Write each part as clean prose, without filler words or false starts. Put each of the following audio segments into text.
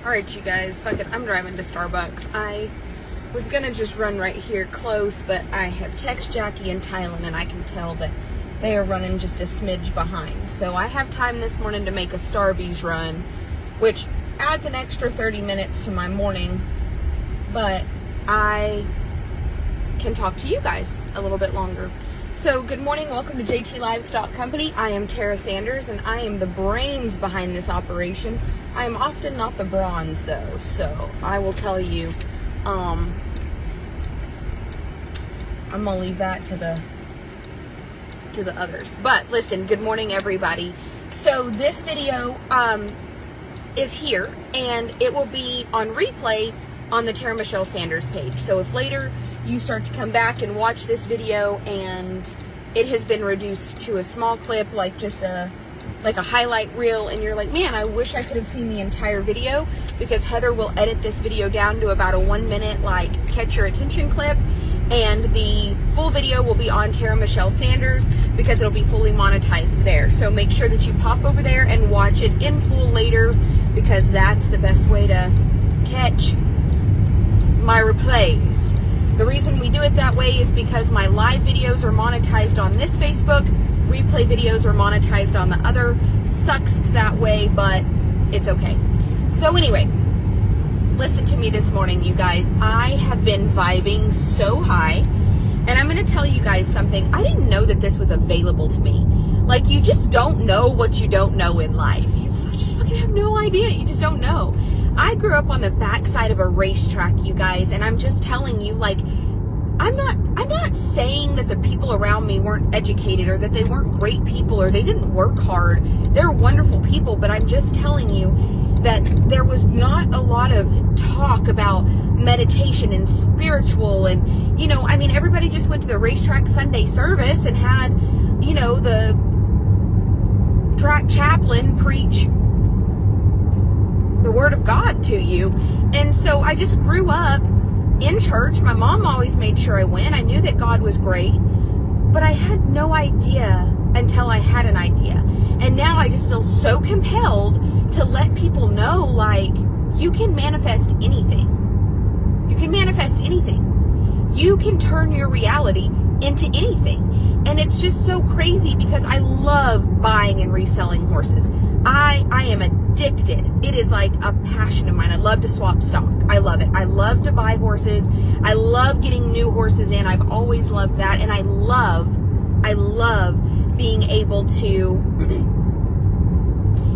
Alright, you guys, fuck it, I'm driving to Starbucks. I was gonna just run right here close, but I have texted Jackie and Tylen, and I can tell that they are running just a smidge behind. So I have time this morning to make a Starbucks run, which adds an extra 30 minutes to my morning, but I can talk to you guys a little bit longer. So good morning, welcome to JT Livestock Company. I am Tara Sanders, and I am the brains behind this operation. I am often not the bronze, though, so I will tell you, I'm gonna leave that to the others. But listen, good morning, everybody. So this video is here, and it will be on replay on the Tara Michelle Sanders page. So if later you start to come back and watch this video and it has been reduced to a small clip, like just a highlight reel, and you're like, man, I wish I could have seen the entire video, because Heather will edit this video down to about a 1 minute like catch your attention clip, and the full video will be on Tara Michelle Sanders because it'll be fully monetized there. So make sure that you pop over there and watch it in full later, because that's the best way to catch my replays. The reason we do it that way is because my live videos are monetized on this Facebook, replay videos are monetized on the other. Sucks that way, but it's okay. So anyway, listen to me this morning, you guys. I have been vibing so high, and I'm going to tell you guys something. I didn't know that this was available to me. Like, you just don't know what you don't know in life. You just fucking have no idea. You just don't know. I grew up on the backside of a racetrack, you guys, and I'm just telling you, like, I'm not saying that the people around me weren't educated or that they weren't great people or they didn't work hard. They're wonderful people, but I'm just telling you that there was not a lot of talk about meditation and spiritual, and, you know, I mean, everybody just went to the racetrack Sunday service and had, you know, the track chaplain preach the word of God to you. And so I just grew up in church. My mom always made sure I went. I knew that God was great, but I had no idea until I had an idea. And now I just feel so compelled to let people know, like, you can manifest anything. You can manifest anything. You can turn your reality into anything. And it's just so crazy because I love buying and reselling horses. I am addicted. It is like a passion of mine. I love to swap stock. I love it. I love to buy horses. I love getting new horses in. I've always loved that. And I love being able to,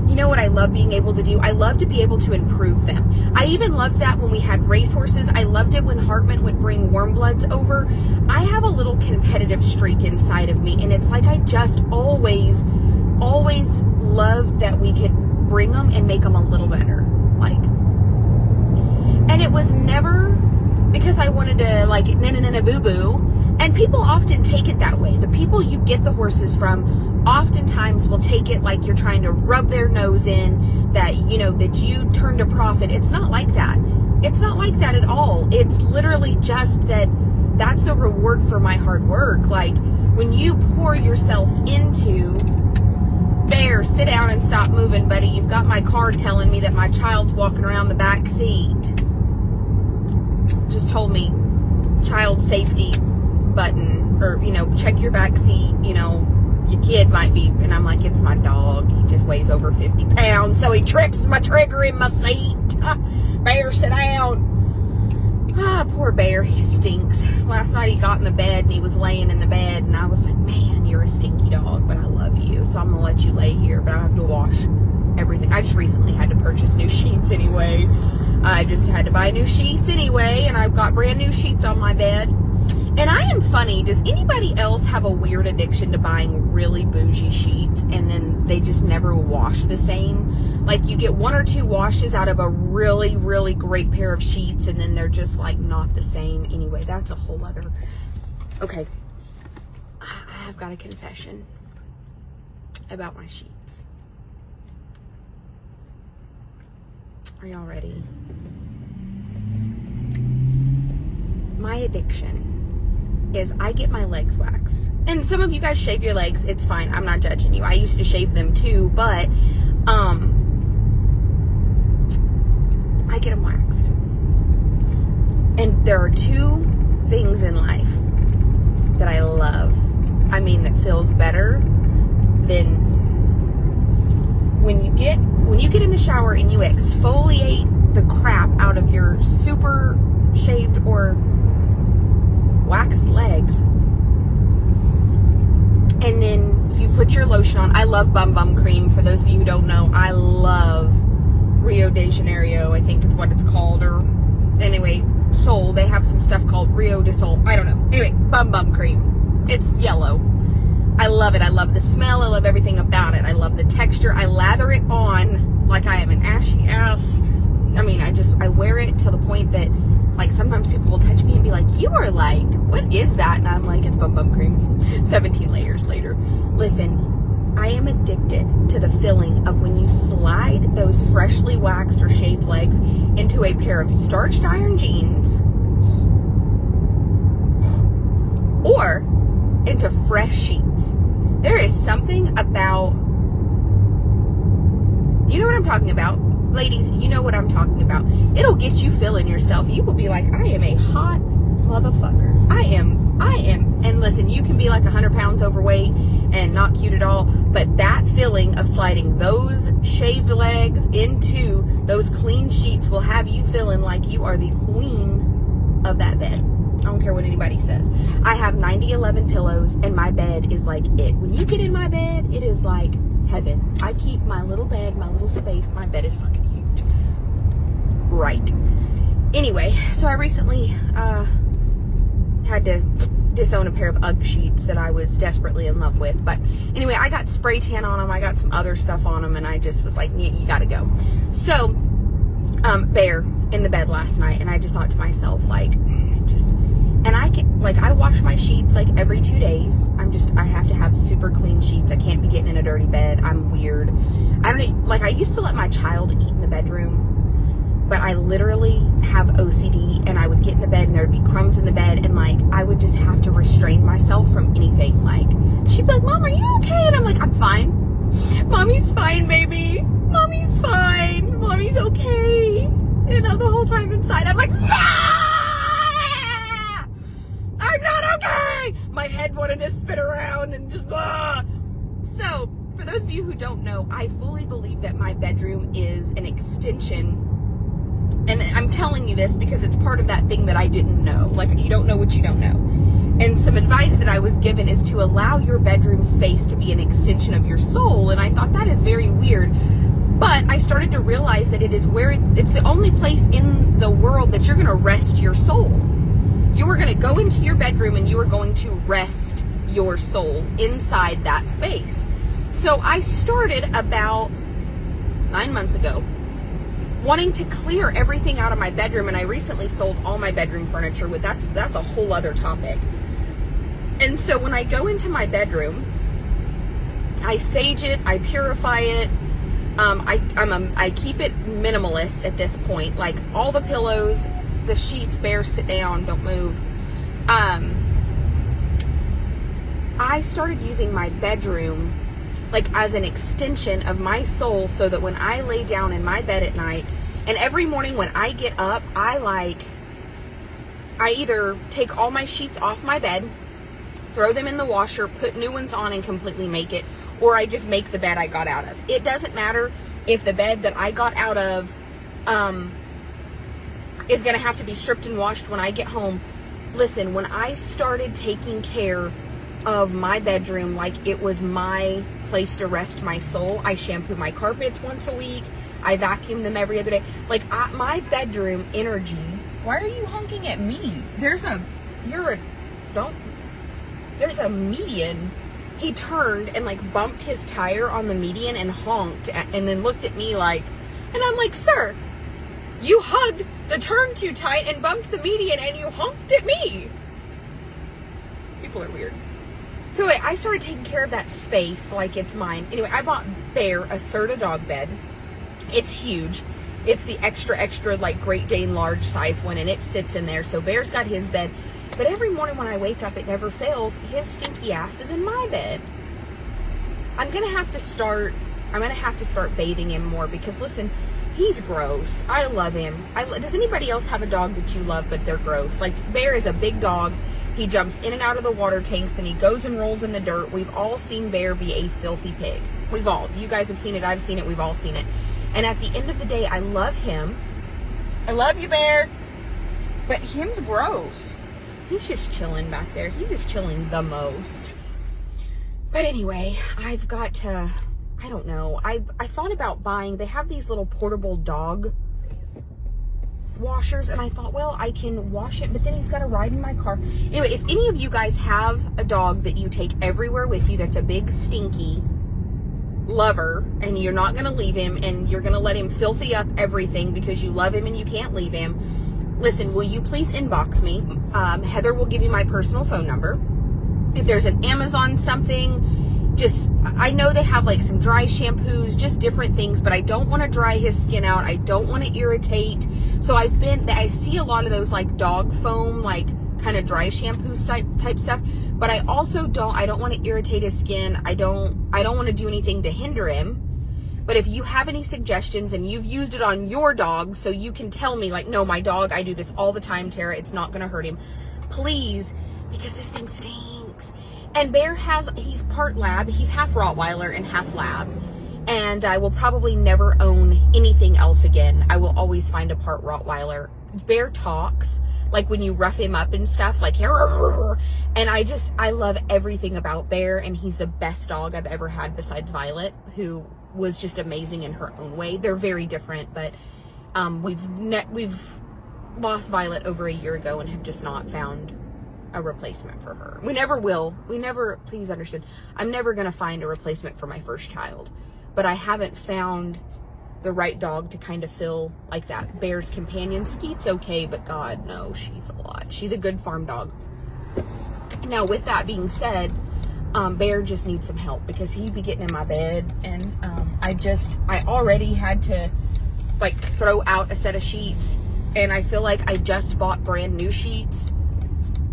you know what I love being able to do? I love to be able to improve them. I even loved that when we had race horses. I loved it when Hartman would bring warm bloods over. I have a little competitive streak inside of me, and it's like I just always loved that we could bring them and make them a little better. Like, and it was never because I wanted to, like, boo-boo. And people often take it that way. The people you get the horses from oftentimes will take it like you're trying to rub their nose in, that, you know, that you turned a profit. It's not like that. It's not like that at all. It's literally just that that's the reward for my hard work. Like, when you pour yourself into, Bear, sit down and stop moving, buddy. You've got my card telling me that my child's walking around the back seat. Just told me child safety button, or, you know, check your back seat, you know, your kid might be, and I'm like, it's my dog. He just weighs over 50 pounds, so he trips my trigger in my seat. Bear, sit down. Poor Bear, he stinks. Last night he got in the bed and he was laying in the bed, and I was like, man, you're a stinky dog, but I love you, so I'm gonna let you lay here, but I have to wash everything. I just recently had to purchase new sheets anyway. I just had to buy new sheets anyway, and I've got brand new sheets on my bed. And I am funny. Does anybody else have a weird addiction to buying really bougie sheets and then they just never wash the same? Like, you get 1 or 2 washes out of a really, really great pair of sheets, and then they're just like not the same. Anyway, that's a whole other. Okay. I've got a confession about my sheets. Are y'all ready? My addiction is I get my legs waxed. And some of you guys shave your legs. It's fine. I'm not judging you. I used to shave them too, but get them waxed. And there are two things in life that I love. I mean, that feels better than when you get in the shower and you exfoliate the crap out of your super shaved or waxed legs, and then you put your lotion on. I love Bum Bum Cream. For those of you who don't know, I love Rio de Janeiro, I think is what it's called, or anyway, Sol. They have some stuff called Rio de Sol. I don't know. Anyway, Bum Bum Cream. It's yellow. I love it. I love the smell. I love everything about it. I love the texture. I lather it on like I am an ashy ass. I mean, I wear it to the point that, like, sometimes people will touch me and be like, you are like, what is that? And I'm like, it's Bum Bum Cream. 17 layers later. Listen, I am addicted to the feeling of when you slide those freshly waxed or shaved legs into a pair of starched iron jeans or into fresh sheets. There is something about, you know what I'm talking about. Ladies, you know what I'm talking about. It'll get you feeling yourself. You will be like, I am a hot motherfucker. I am. And listen, you can be like 100 pounds overweight and not cute at all, but that feeling of sliding those shaved legs into those clean sheets will have you feeling like you are the queen of that bed. I don't care what anybody says. I have 90-11 pillows, and my bed is like it. When you get in my bed, it is like heaven. I keep my little bed, my little space. My bed is fucking huge. Right. Anyway, so I recently had to disown a pair of Ugg sheets that I was desperately in love with. But anyway, I got spray tan on them. I got some other stuff on them, and I just was like, yeah, you gotta go. So, Bear in the bed last night, and I just thought to myself, like, and I wash my sheets like every 2 days. I have to have super clean sheets. I can't be getting in a dirty bed. I'm weird. I used to let my child eat in the bedroom, but I literally have OCD, and I would get in the bed and there'd be crumbs in the bed, and like, I would just have to restrain myself from anything. Like, she'd be like, Mom, are you okay? And I'm like, I'm fine. Mommy's fine, baby. Mommy's fine. Mommy's okay. And the whole time inside, I'm like, I'm not okay! My head wanted to spin around and just, So, for those of you who don't know, I fully believe that my bedroom is an extension, and I'm telling you this because it's part of that thing that I didn't know. Like, you don't know what you don't know. And some advice that I was given is to allow your bedroom space to be an extension of your soul, and I thought that is very weird. But I started to realize that it's the only place in the world that you're going to rest your soul. You are going to go into your bedroom and you are going to rest your soul inside that space. So I started about 9 months ago wanting to clear everything out of my bedroom, and I recently sold all my bedroom furniture. That's a whole other topic. And so when I go into my bedroom, I sage it, I purify it. I keep it minimalist at this point. Like, all the pillows, the sheets, Bear, sit down, don't move. I started using my bedroom like as an extension of my soul, so that when I lay down in my bed at night, and every morning when I get up, I either take all my sheets off my bed, throw them in the washer, put new ones on, and completely make it, or I just make the bed I got out of. It doesn't matter if the bed that I got out of is going to have to be stripped and washed when I get home. Listen, when I started taking care of my bedroom like it was my place to rest my soul, I shampoo my carpets once a week. I vacuum them every other day. Like, my bedroom energy. Why are you honking at me? There's a median. He turned and like bumped his tire on the median and honked and then looked at me like, and I'm like, sir, you hugged the turn too tight and bumped the median and you honked at me. People are weird. So anyway, I started taking care of that space like it's mine. Anyway, I bought Bear a Serta dog bed. It's huge. It's the extra like Great Dane large size one, and it sits in there. So Bear's got his bed. But every morning when I wake up, it never fails, his stinky ass is in my bed. I'm gonna have to start bathing him more, because listen, He's gross. I love him. Does anybody else have a dog that you love but they're gross? Like, Bear is a big dog. He jumps in and out of the water tanks and he goes and rolls in the dirt. We've all seen Bear be a filthy pig. We've all. You guys have seen it. I've seen it. We've all seen it. And at the end of the day, I love him. I love you, Bear. But him's gross. He's just chilling back there. He is chilling the most. But anyway, I've got to... I don't know. I thought about buying, they have these little portable dog washers, and I thought, well, I can wash it, but then he's got to ride in my car. Anyway, if any of you guys have a dog that you take everywhere with you that's a big stinky lover, and you're not going to leave him, and you're going to let him filthy up everything because you love him and you can't leave him, listen, will you please inbox me? Heather will give you my personal phone number. If there's an Amazon something, I know they have like some dry shampoos, just different things, but I don't want to dry his skin out. I don't want to irritate. So I see a lot of those like dog foam, like kind of dry shampoo type stuff, but I also I don't want to irritate his skin. I don't want to do anything to hinder him. But if you have any suggestions and you've used it on your dog, so you can tell me like, no, my dog, I do this all the time, Tara, it's not going to hurt him. Please, because this thing stinks. And Bear he's part lab. He's half Rottweiler and half lab. And I will probably never own anything else again. I will always find a part Rottweiler. Bear talks, like when you rough him up and stuff, like, and I love everything about Bear, and he's the best dog I've ever had besides Violet, who was just amazing in her own way. They're very different, but we've lost Violet over a year ago and have just not found a replacement for her. We never will. Please understand, I'm never going to find a replacement for my first child, but I haven't found the right dog to kind of fill like that Bear's companion. Skeet's okay, but God, no, she's a lot. She's a good farm dog. Now, with that being said, Bear just needs some help because he'd be getting in my bed, and I already had to like throw out a set of sheets, and I feel like I just bought brand new sheets.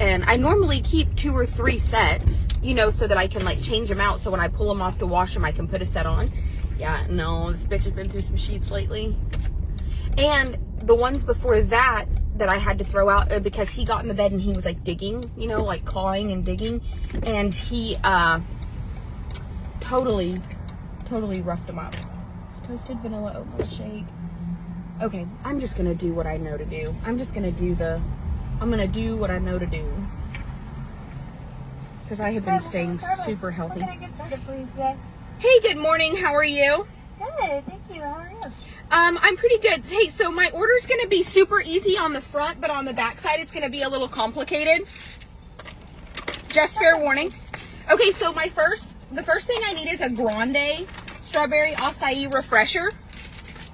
And I normally keep 2 or 3 sets, so that I can like change them out. So when I pull them off to wash them, I can put a set on. Yeah, no, this bitch has been through some sheets lately. And the ones before that I had to throw out because he got in the bed and he was like digging, like clawing and digging. And he totally roughed them up. It's toasted vanilla oat milk shake. Okay, I'm just going to do what I know to do. I'm going to do what I know to do. Because I have been staying super healthy. Hey, good morning. How are you? Good, thank you. How are you? I'm pretty good. Hey, so my order's going to be super easy on the front, but on the back side, it's going to be a little complicated. Just fair warning. Okay, so the first thing I need is a grande strawberry acai refresher.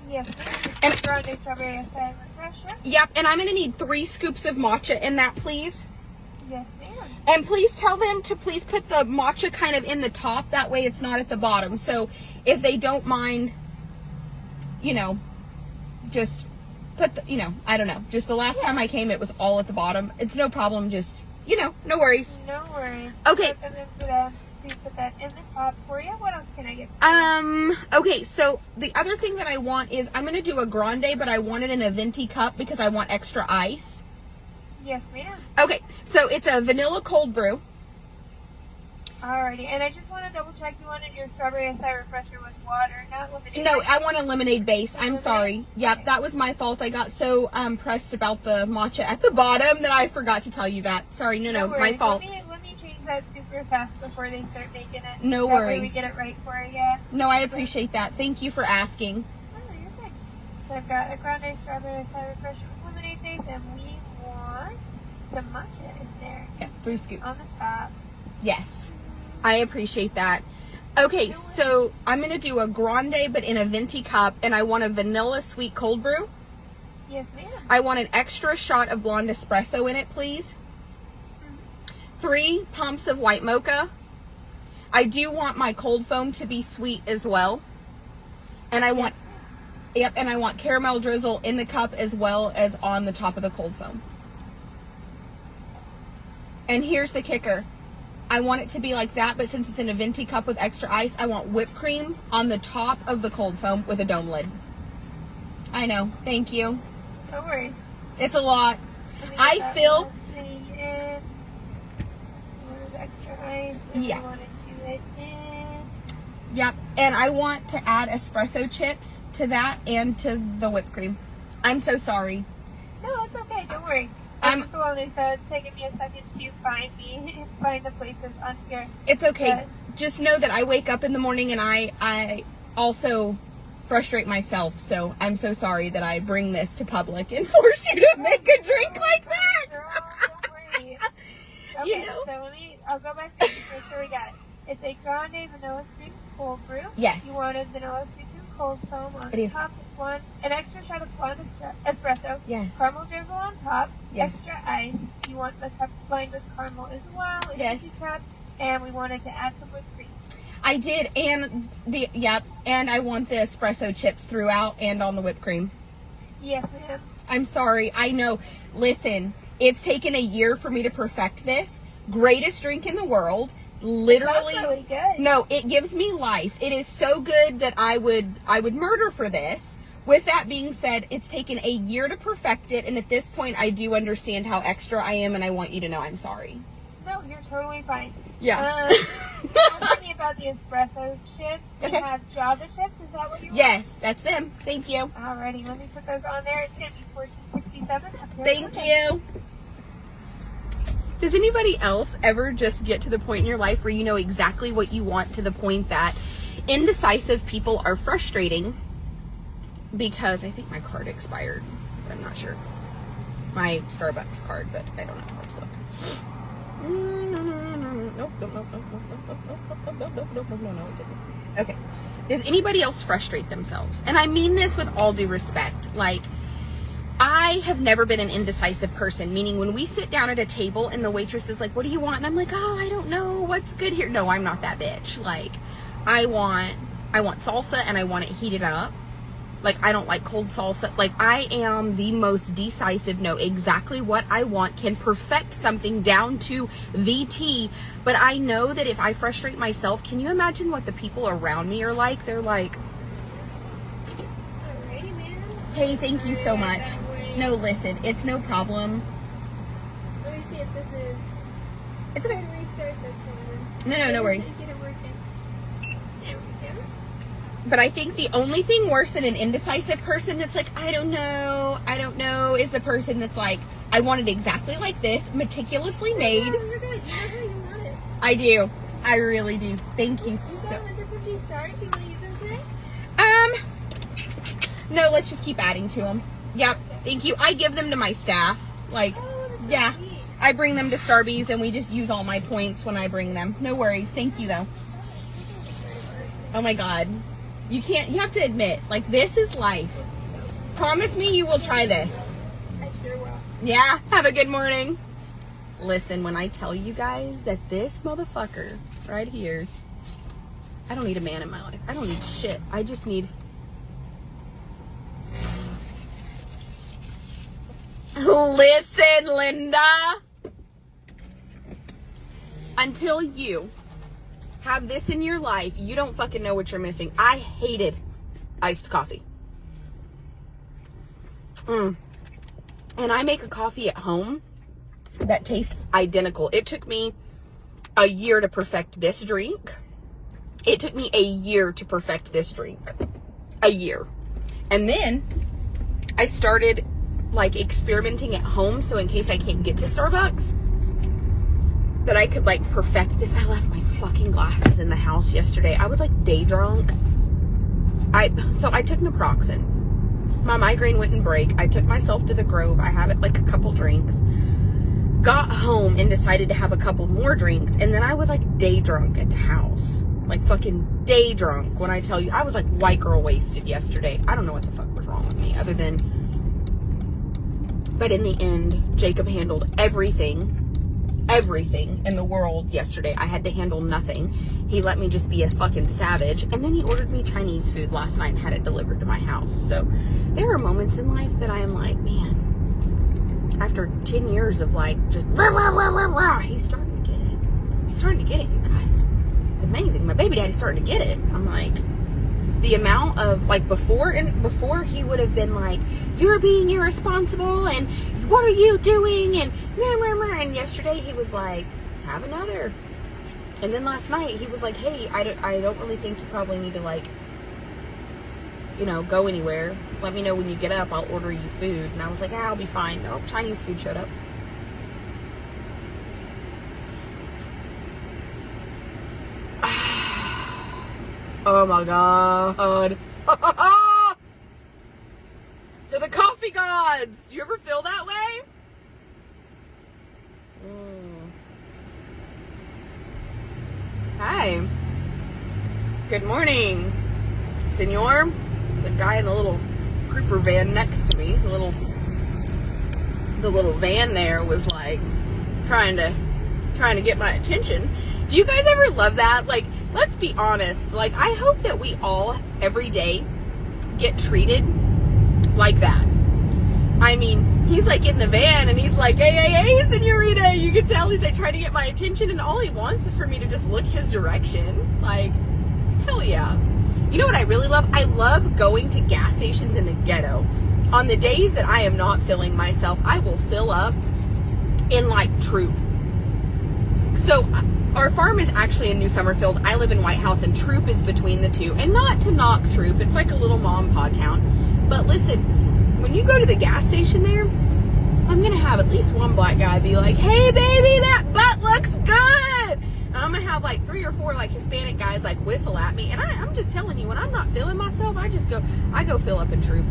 Yes, and grande strawberry acai refresher. Yep, and I'm going to need 3 scoops of matcha in that, please. Yes, ma'am. And please tell them to please put the matcha kind of in the top. That way it's not at the bottom. So if they don't mind, just put I don't know. Just the last time I came, it was all at the bottom. It's no problem. Just, no worries. No worries. Okay. Put that in the top for you. What else can I get for you? Okay, so the other thing that I want is I'm going to do a grande, but I want it in a venti cup because I want extra ice. Yes, ma'am. Okay, so it's a vanilla cold brew. Alrighty, and I just want to double check you wanted your strawberry acai refresher with water, not lemonade. No, I want a lemonade base. I'm sorry. Yep, Okay. that was my fault. I got so pressed about the matcha at the bottom that I forgot to tell you that. Sorry, no, worries. my fault. Let me change that super fast before they start making it. No That worries. way we get it right for you. No, I appreciate that. Thank you for asking. Oh, you're good. So I've got a grande strawberry acai refresher with lemonade base, and we want some matcha in there. Yeah, 3 scoops. On the top. Yes, I appreciate that. Okay, so I'm going to do a grande, but in a venti cup, and I want a vanilla sweet cold brew. Yes, ma'am. I want an extra shot of blonde espresso in it, please. 3 pumps of white mocha. I do want my cold foam to be sweet as well. And I want, and I want caramel drizzle in the cup as well as on the top of the cold foam. And here's the kicker. I want it to be like that, but since it's in a venti cup with extra ice, I want whipped cream on the top of the cold foam with a dome lid. I know. Thank you. Don't worry. It's a lot. I feel... Extra ice. Yeah. You want to do it in. Yep. And I want to add espresso chips to that and to the whipped cream. I'm so sorry. No, it's okay. Don't worry. That's the one so it's taking me a second to find the places on here. It's okay. But just know that I wake up in the morning and I also frustrate myself. So I'm so sorry that I bring this to public and force you to make a drink like that. Girl, don't worry. Okay, You know? so I'll go back to make sure we got it. It's a grande vanilla sweet cold brew. Yes. You wanted vanilla sweet cold foam on I do. top. An extra shot of blonde espresso. Yes. Caramel drizzle on top. Yes. Extra ice. You want the cup lined with caramel as well. Yes. Cup, and we wanted to add some whipped cream. I did, and and I want the espresso chips throughout and on the whipped cream. Yes, ma'am. I'm sorry. I know. Listen, it's taken a year for me to perfect this. Greatest drink in the world. Literally. That's really good. No, it gives me life. It is so good that I would murder for this. With that being said, it's taken a year to perfect it, and at this point, I do understand how extra I am, and I want you to know I'm sorry. No, you're totally fine. Yeah. Tell me about the espresso chips. We Okay. have Java chips. Is that what you want? Yes, that's them. Thank you. Alrighty, let me put those on there. It's going to be $14.67. Thank you. Does anybody else ever just get to the point in your life where you know exactly what you want to the point that indecisive people are frustrating? Because I think my card expired, but I'm not sure. My Starbucks card, but I don't know. Let's look. Nope, no, it didn't. Okay. Does anybody else frustrate themselves? And I mean this with all due respect. Like, I have never been an indecisive person, meaning when we sit down at a table and the waitress is like, what do you want? And I'm like, oh, I don't know what's good here. No, I'm not that bitch. Like, I want salsa and I want it heated up. Like, I don't like cold salsa. Like, I am the most decisive, know exactly what I want, can perfect something down to the T. But I know that if I frustrate myself, can you imagine what the people around me are like? They're like, Alrighty, man. hey, thank you so much. No, listen, it's no problem. Let me see if this is... It's okay. Restart this one. No worries. Get it working. There we go. But I think the only thing worse than an indecisive person that's like, I don't know, is the person that's like, I want it exactly like this, meticulously made. Oh, you're good. You know how you want it. I do. I really do. Thank you So, so... 150 stars. You want to use them today? No, let's just keep adding to them. Yep. Thank you. I give them to my staff. Like, Oh, that's so yeah. sweet. I bring them to Starbucks and we just use all my points when I bring them. No worries. Thank you, though. Oh my God. You have to admit, like, this is life. Promise me you will try this. I sure will. Yeah. Have a good morning. Listen, when I tell you guys that this motherfucker right here, I don't need a man in my life. I don't need shit. I just need... Listen, Linda. Until you have this in your life, you don't fucking know what you're missing. I hated iced coffee. And I make a coffee at home that tastes identical. It took me a year to perfect this drink. It took me a year to perfect this drink. A year. And then I started like experimenting at home, so in case I can't get to Starbucks, that I could like perfect this. I left my fucking glasses in the house yesterday. I was like day drunk. So I took naproxen. My migraine wouldn't break. I took myself to the Grove. I had like a couple drinks. Got home and decided to have a couple more drinks. And then I was like day drunk at the house. Like fucking day drunk. When I tell you, I was like white girl wasted yesterday. I don't know what the fuck was wrong with me other than... But in the end, Jacob handled everything in the world yesterday. I had to handle nothing. He let me just be a fucking savage. And then he ordered me Chinese food last night and had it delivered to my house. So there are moments in life that I am like, man, after 10 years of like just rah, rah, rah, rah, rah, he's starting to get it. He's starting to get it, you guys. It's amazing. My baby daddy's starting to get it. I'm like, the amount of, like, before he would have been like, you're being irresponsible, and what are you doing, and yesterday he was like, have another. And then last night he was like, hey, I don't really think you probably need to, like, you know, go anywhere. Let me know when you get up. I'll order you food. And I was like, I'll be fine. Nope, Chinese food showed up. Oh my God. They're the coffee gods. Do you ever feel that way? Hi. Good morning, senor. The guy in the little creeper van next to me, the little van there, was like trying to get my attention. Do you guys ever love that? Like, let's be honest. Like, I hope that we all every day get treated like that. I mean, he's like in the van and he's like, hey, senorita. You can tell he's like trying to get my attention, and all he wants is for me to just look his direction. Like, hell yeah. You know what I really love? I love going to gas stations in the ghetto. On the days that I am not feeling myself, I will fill up in, like, Troop. So our farm is actually in New Summerfield. I live in White House, and Troop is between the two. And not to knock Troop, it's like a little mom pa town. But listen, when you go to the gas station there, I'm going to have at least one black guy be like, hey, baby, that butt looks good. And I'm going to have like 3 or 4 like Hispanic guys like whistle at me. And I'm just telling you, when I'm not feeling myself, I go fill up in Troop.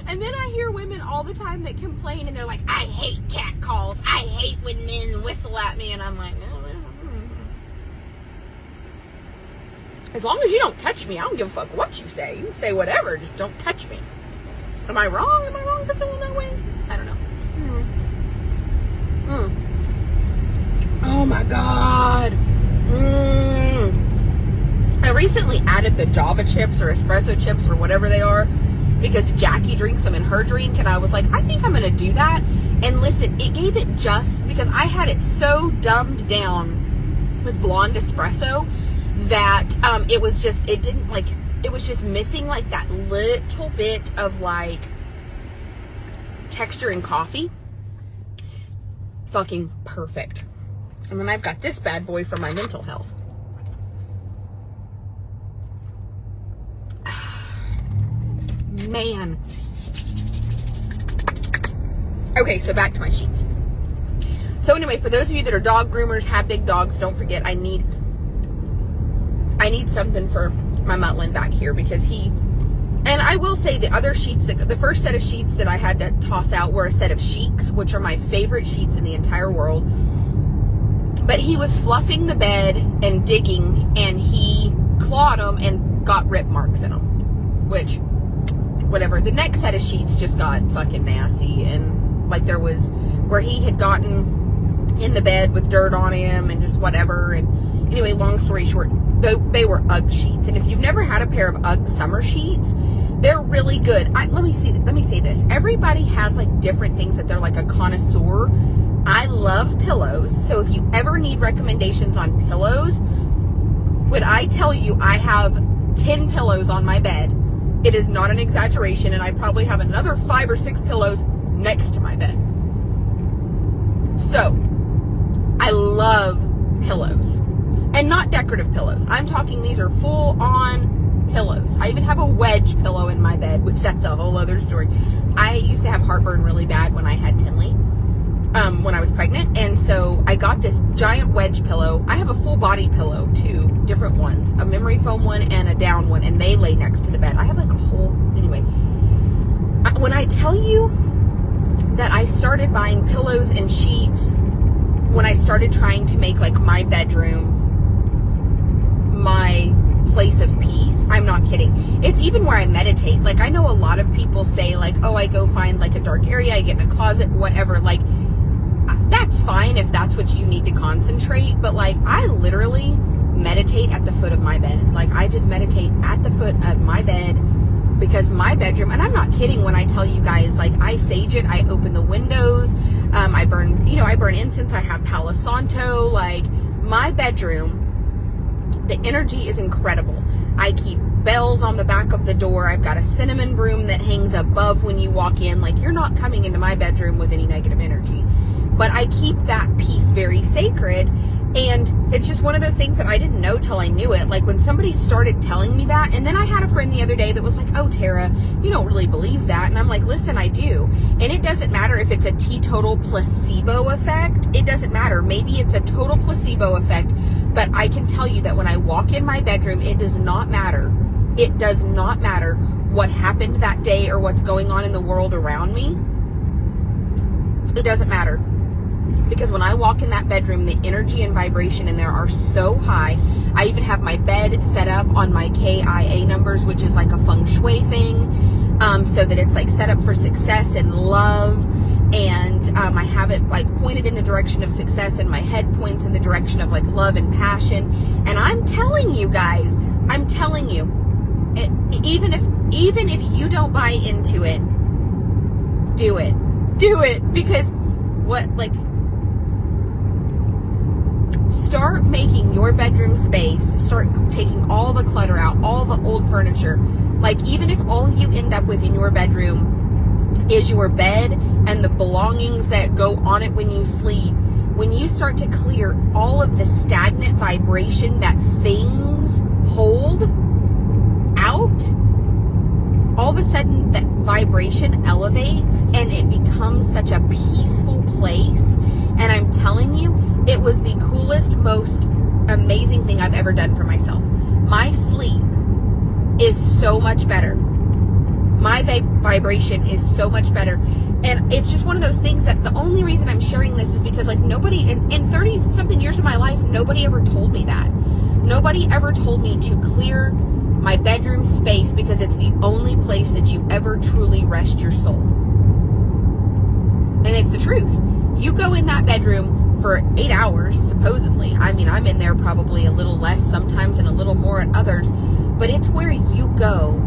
And then I hear women all the time that complain, and they're like, I hate cat calls. I hate when men whistle at me. And I'm like, no. As long as you don't touch me, I don't give a fuck what you say. You can say whatever, just don't touch me. Am I wrong? Am I wrong for feeling that way? I don't know. Oh my God. I recently added the Java chips or espresso chips or whatever they are, because Jackie drinks them in her drink, and I was like, I think I'm going to do that. And listen, it gave it just, because I had it so dumbed down with blonde espresso that it was just missing like that little bit of like texture in coffee. Fucking perfect. And then I've got this bad boy for my mental health. Man. Okay, so back to my sheets. So anyway, for those of you that are dog groomers, have big dogs, don't forget, I need something for my Mutlin back here, because and I will say the other sheets, the first set of sheets that I had to toss out were a set of Chics, which are my favorite sheets in the entire world. But he was fluffing the bed and digging, and he clawed them and got rip marks in them, which, whatever. The next set of sheets just got fucking nasty, and like there was where he had gotten in the bed with dirt on him and just whatever. And anyway, long story short, they were UGG sheets. And if you've never had a pair of UGG summer sheets, they're really good. Let me say this. Everybody has like different things that they're like a connoisseur. I love pillows. So if you ever need recommendations on pillows, when I tell you I have 10 pillows on my bed, it is not an exaggeration. And I probably have another 5 or 6 pillows next to my bed. So I love pillows. And not decorative pillows. I'm talking these are full-on pillows. I even have a wedge pillow in my bed, which that's a whole other story. I used to have heartburn really bad when I had Tinley, when I was pregnant. And so I got this giant wedge pillow. I have a full body pillow, 2 different ones. A memory foam one and a down one. And they lay next to the bed. I have like a whole... Anyway. When I tell you that I started buying pillows and sheets when I started trying to make like my bedroom my place of peace, I'm not kidding. It's even where I meditate. Like, I know a lot of people say like, oh, I go find like a dark area, I get in a closet, whatever. Like, that's fine if that's what you need to concentrate, but like, I literally meditate at the foot of my bed. Like, I just meditate at the foot of my bed, because my bedroom, and I'm not kidding when I tell you guys, like, I sage it, I open the windows, I burn incense, I have Palo Santo. Like, my bedroom The energy is incredible. I keep bells on the back of the door. I've got a cinnamon broom that hangs above when you walk in. Like, you're not coming into my bedroom with any negative energy. But I keep that piece very sacred. And it's just one of those things that I didn't know till I knew it. Like, when somebody started telling me that, and then I had a friend the other day that was like, oh, Tara, you don't really believe that. And I'm like, listen, I do. And it doesn't matter if it's a teetotal placebo effect. It doesn't matter. Maybe it's a total placebo effect. But I can tell you that when I walk in my bedroom, it does not matter. It does not matter what happened that day or what's going on in the world around me. It doesn't matter. Because when I walk in that bedroom, the energy and vibration in there are so high. I even have my bed set up on my KIA numbers, which is like a feng shui thing, so that it's like set up for success and love. And I have it like pointed in the direction of success, and my head points in the direction of like love and passion. And I'm telling you guys, I'm telling you, even if you don't buy into it, do it, because start making your bedroom space, start taking all the clutter out, all the old furniture. Like, even if all you end up with in your bedroom is your bed and the belongings that go on it when you sleep, when you start to clear all of the stagnant vibration that things hold out, all of a sudden that vibration elevates and it becomes such a peaceful place. And I'm telling you, it was the coolest, most amazing thing I've ever done for myself. My sleep is so much better. My vibration is so much better. And it's just one of those things that the only reason I'm sharing this is because, like, nobody in 30 something years of my life, nobody ever told me that. Nobody ever told me to clear my bedroom space, because it's the only place that you ever truly rest your soul. And it's the truth. You go in that bedroom for 8 hours, supposedly. I mean, I'm in there probably a little less sometimes and a little more at others, but it's where you go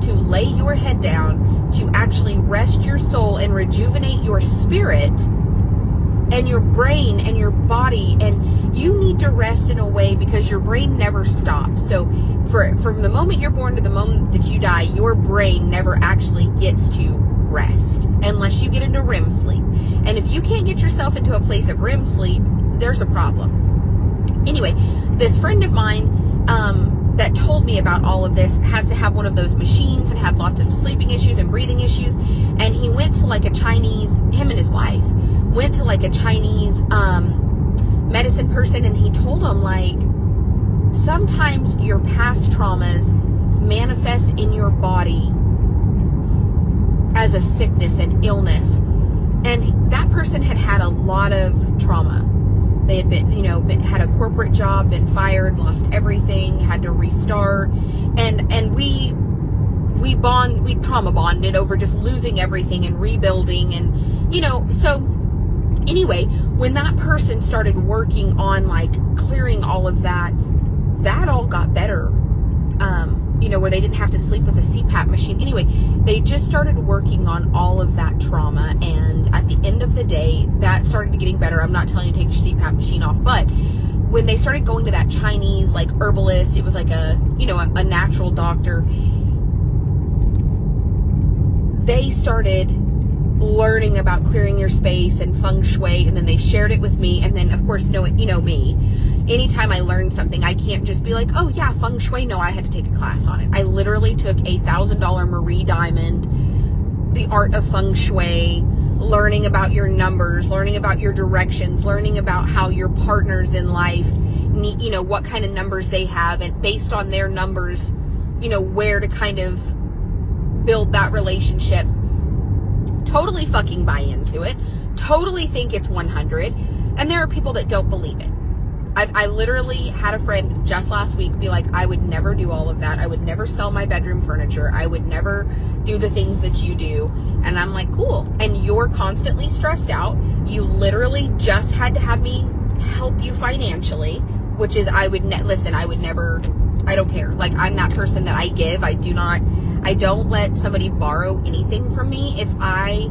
to lay your head down, to actually rest your soul and rejuvenate your spirit and your brain and your body. And you need to rest in a way, because your brain never stops. So from the moment you're born to the moment that you die, your brain never actually gets to rest unless you get into REM sleep. And if you can't get yourself into a place of REM sleep, there's a problem. Anyway, this friend of mine that told me about all of this has to have one of those machines and had lots of sleeping issues and breathing issues. And he went to like a Chinese, him and his wife went to like a Chinese medicine person, and he told him, like, sometimes your past traumas manifest in your body as a sickness and illness. And that person had a lot of trauma. They had been, had a corporate job, been fired, lost everything, had to restart. And we trauma bonded over just losing everything and rebuilding. And, so anyway, when that person started working on like clearing all of that all got better. Where they didn't have to sleep with a CPAP machine. Anyway, they just started working on all of that trauma. And at the end of the day, that started getting better. I'm not telling you to take your CPAP machine off, but when they started going to that Chinese, like, herbalist, it was like a natural doctor, they started learning about clearing your space and feng shui, and then they shared it with me. And then, of course, me, anytime I learn something, I can't just be like, oh yeah, feng shui. No, I had to take a class on it. I literally took a $1,000 Marie Diamond, the art of feng shui, learning about your numbers, learning about your directions, learning about how your partners in life need, what kind of numbers they have, and based on their numbers, where to kind of build that relationship. Totally fucking buy into it. Totally think it's 100. And there are people that don't believe it. I literally had a friend just last week be like, I would never do all of that. I would never sell my bedroom furniture. I would never do the things that you do. And I'm like, cool. And you're constantly stressed out. You literally just had to have me help you financially, which is, I would never, I don't care. Like, I'm that person that I give. I don't let somebody borrow anything from me. If I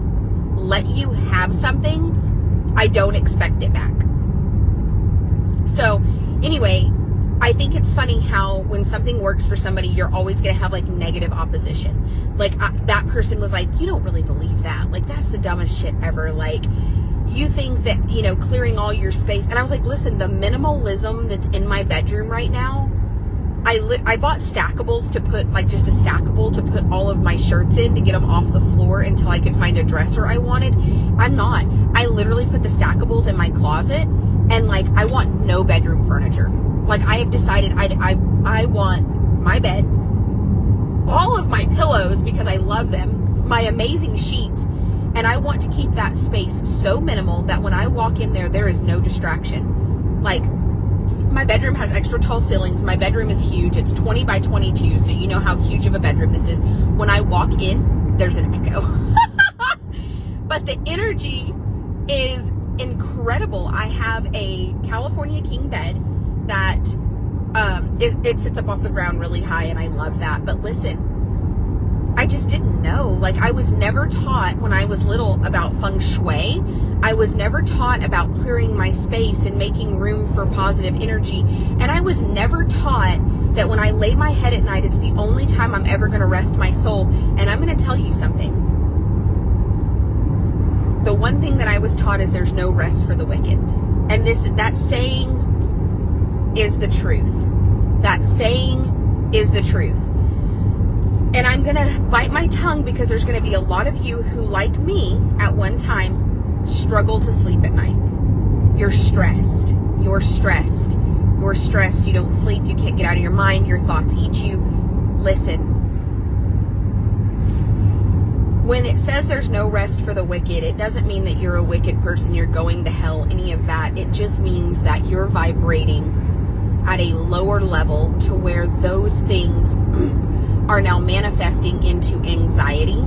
let you have something, I don't expect it back. So anyway, I think it's funny how when something works for somebody, you're always going to have like negative opposition. Like that person was like, you don't really believe that. Like, that's the dumbest shit ever. Like, you think that, you know, clearing all your space. And I was like, listen, the minimalism that's in my bedroom right now, I bought stackables to put, like, just a stackable to put all of my shirts in to get them off the floor until I could find a dresser I wanted. I'm not. I literally put the stackables in my closet, and like, I want no bedroom furniture. Like, I have decided I want my bed, all of my pillows because I love them, my amazing sheets, and I want to keep that space so minimal that when I walk in there, there is no distraction. Like, my bedroom has extra tall ceilings. My bedroom is huge. It's 20 by 22, so you know how huge of a bedroom this is. When I walk in, there's an echo. But the energy is incredible. I have a California king bed that it sits up off the ground really high, and I love that. But listen, I just didn't know. Like, I was never taught when I was little about feng shui. I was never taught about clearing my space and making room for positive energy. And I was never taught that when I lay my head at night, it's the only time I'm ever going to rest my soul. And I'm going to tell you something. The one thing that I was taught is there's no rest for the wicked. And that saying is the truth. That saying is the truth. And I'm going to bite my tongue because there's going to be a lot of you who, like me, at one time, struggle to sleep at night. You're stressed. You're stressed. You're stressed. You don't sleep. You can't get out of your mind. Your thoughts eat you. Listen. When it says there's no rest for the wicked, it doesn't mean that you're a wicked person. You're going to hell, any of that. It just means that you're vibrating at a lower level to where those things are now manifesting into anxiety.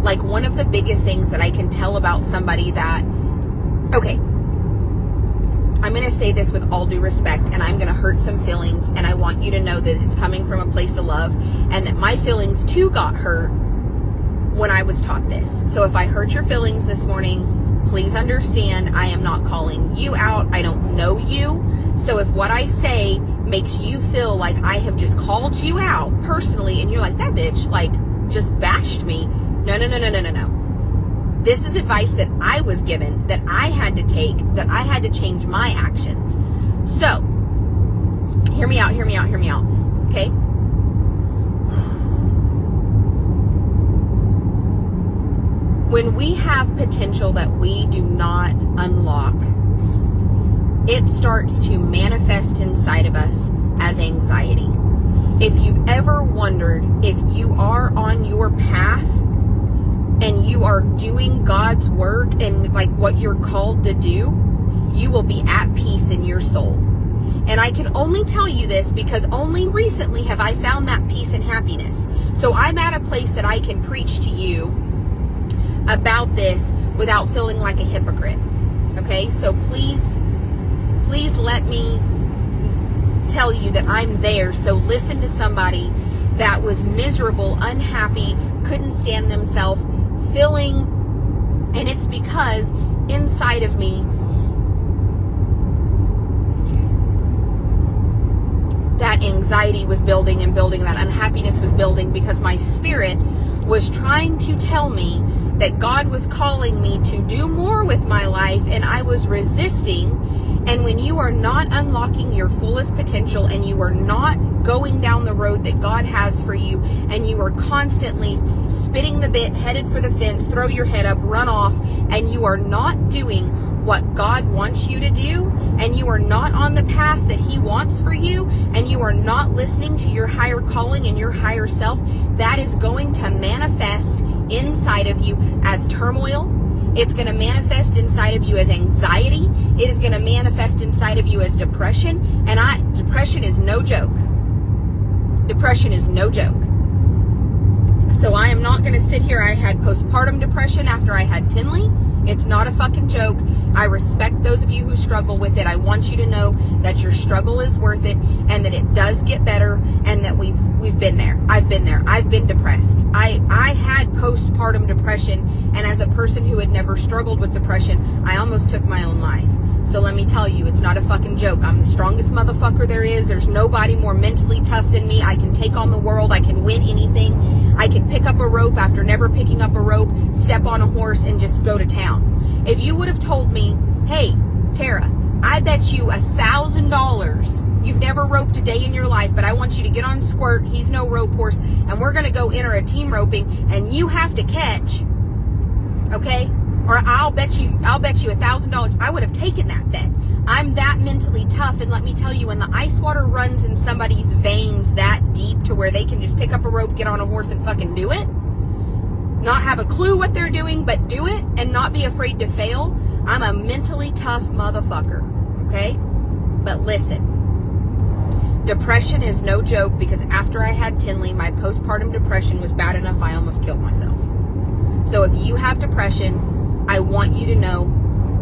Like, one of the biggest things that I can tell about somebody that, okay, I'm going to say this with all due respect, and I'm going to hurt some feelings, and I want you to know that it's coming from a place of love, and that my feelings too got hurt when I was taught this. So if I hurt your feelings this morning, please understand I am not calling you out. I don't know you. So if what I say makes you feel like I have just called you out personally, and you're like, that bitch, like, just bashed me. No. This is advice that I was given, that I had to take, that I had to change my actions. So, hear me out. Okay? When we have potential that we do not unlock, it starts to manifest inside of us as anxiety. If you've ever wondered if you are on your path and you are doing God's work and like what you're called to do, you will be at peace in your soul. And I can only tell you this because only recently have I found that peace and happiness. So I'm at a place that I can preach to you about this without feeling like a hypocrite. Okay? So please let me tell you that I'm there. So listen to somebody that was miserable, unhappy, couldn't stand themselves, feeling, and it's because inside of me that anxiety was building and building, that unhappiness was building because my spirit was trying to tell me that God was calling me to do more with my life, and I was resisting. And when you are not unlocking your fullest potential and you are not going down the road that God has for you, and you are constantly spitting the bit, headed for the fence, throw your head up, run off, and you are not doing what God wants you to do, and you are not on the path that He wants for you, and you are not listening to your higher calling and your higher self, that is going to manifest inside of you as turmoil. It's going to manifest inside of you as anxiety. It is going to manifest inside of you as depression. And depression is no joke. Depression is no joke. So I am not going to sit here. I had postpartum depression after I had Tinley. It's not a fucking joke. I respect those of you who struggle with it. I want you to know that your struggle is worth it, and that it does get better, and that we've been there. I've been there. I've been depressed. I had postpartum depression, and as a person who had never struggled with depression, I almost took my own life. So let me tell you, it's not a fucking joke. I'm the strongest motherfucker there is. There's nobody more mentally tough than me. I can take on the world. I can win anything. I can pick up a rope after never picking up a rope, step on a horse, and just go to town. If you would have told me, hey, Tara, I bet you $1,000. You've never roped a day in your life, but I want you to get on Squirt. He's no rope horse, and we're going to go enter a team roping, and you have to catch, okay? Or I'll bet you $1,000. I would have taken that bet. I'm that mentally tough, and let me tell you, when the ice water runs in somebody's veins that deep to where they can just pick up a rope, get on a horse, and fucking do it, not have a clue what they're doing, but do it, and not be afraid to fail, I'm a mentally tough motherfucker, okay? But listen, depression is no joke, because after I had Tinley, my postpartum depression was bad enough I almost killed myself. So if you have depression, I want you to know,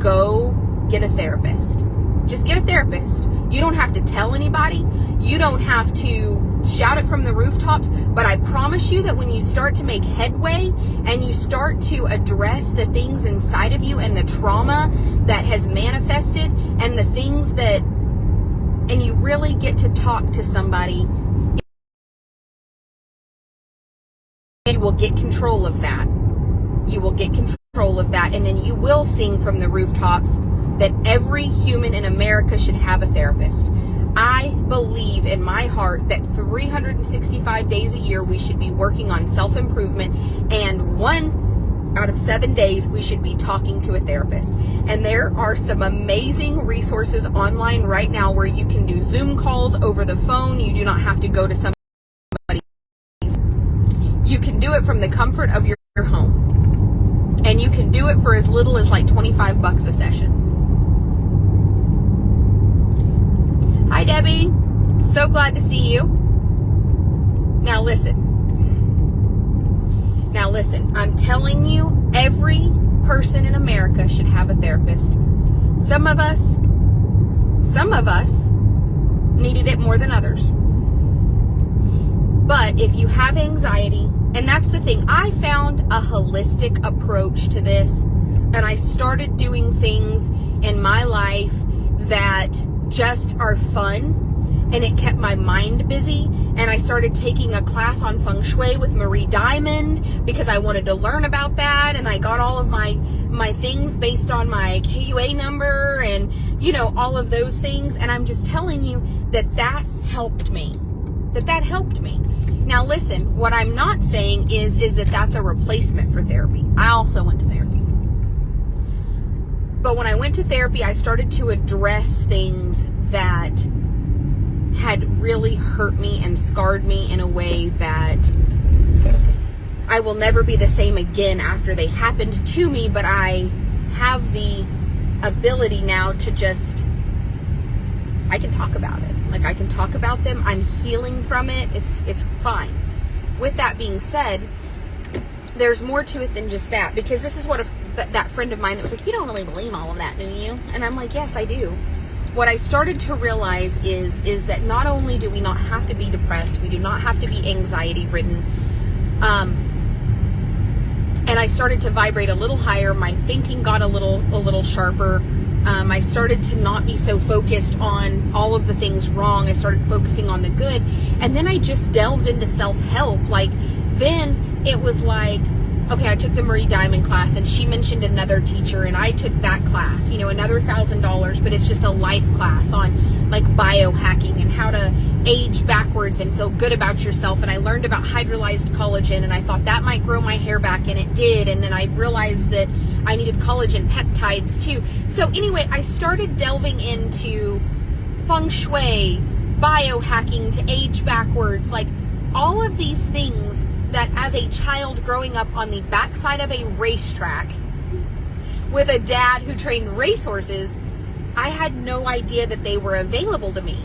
go get a therapist. Just get a therapist. You don't have to tell anybody. You don't have to shout it from the rooftops. But I promise you that when you start to make headway and you start to address the things inside of you and the trauma that has manifested and the things that, and you really get to talk to somebody, you will get control of that. You will get control of that, and then you will sing from the rooftops that every human in America should have a therapist. I believe in my heart that 365 days a year we should be working on self-improvement, and 1 out of 7 days we should be talking to a therapist. And there are some amazing resources online right now where you can do Zoom calls over the phone. You do not have to go to somebody. You can do it from the comfort of your home. And you can do it for as little as like $25 a session. Hi, Debbie. So glad to see you. Now listen. I'm telling you, every person in America should have a therapist. Some of us needed it more than others. But if you have anxiety, and that's the thing, I found a holistic approach to this, and I started doing things in my life that just are fun, and it kept my mind busy. And I started taking a class on feng shui with Marie Diamond because I wanted to learn about that, and I got all of my things based on my KUA number and, you know, all of those things. And I'm just telling you that helped me. That helped me. Now listen, what I'm not saying is that that's a replacement for therapy. I also went to therapy. But when I went to therapy, I started to address things that had really hurt me and scarred me in a way that I will never be the same again after they happened to me. But I have the ability now to I can talk about it. Like, I can talk about them. I'm healing from it. It's fine. With that being said, there's more to it than just that, because this is what that friend of mine that was like, you don't really believe all of that, do you? And I'm like, yes, I do. What I started to realize is that not only do we not have to be depressed, we do not have to be anxiety ridden. And I started to vibrate a little higher. My thinking got a little sharper. I started to not be so focused on all of the things wrong. I started focusing on the good. And then I just delved into self-help. Like, then it was like, okay, I took the Marie Diamond class, and she mentioned another teacher, and I took that class, you know, another $1,000, but it's just a life class on like biohacking and how to age backwards and feel good about yourself. And I learned about hydrolyzed collagen, and I thought that might grow my hair back, and it did. And then I realized that I needed collagen peptides too. So anyway, I started delving into feng shui, biohacking to age backwards, like all of these things that as a child growing up on the backside of a racetrack with a dad who trained racehorses, I had no idea that they were available to me.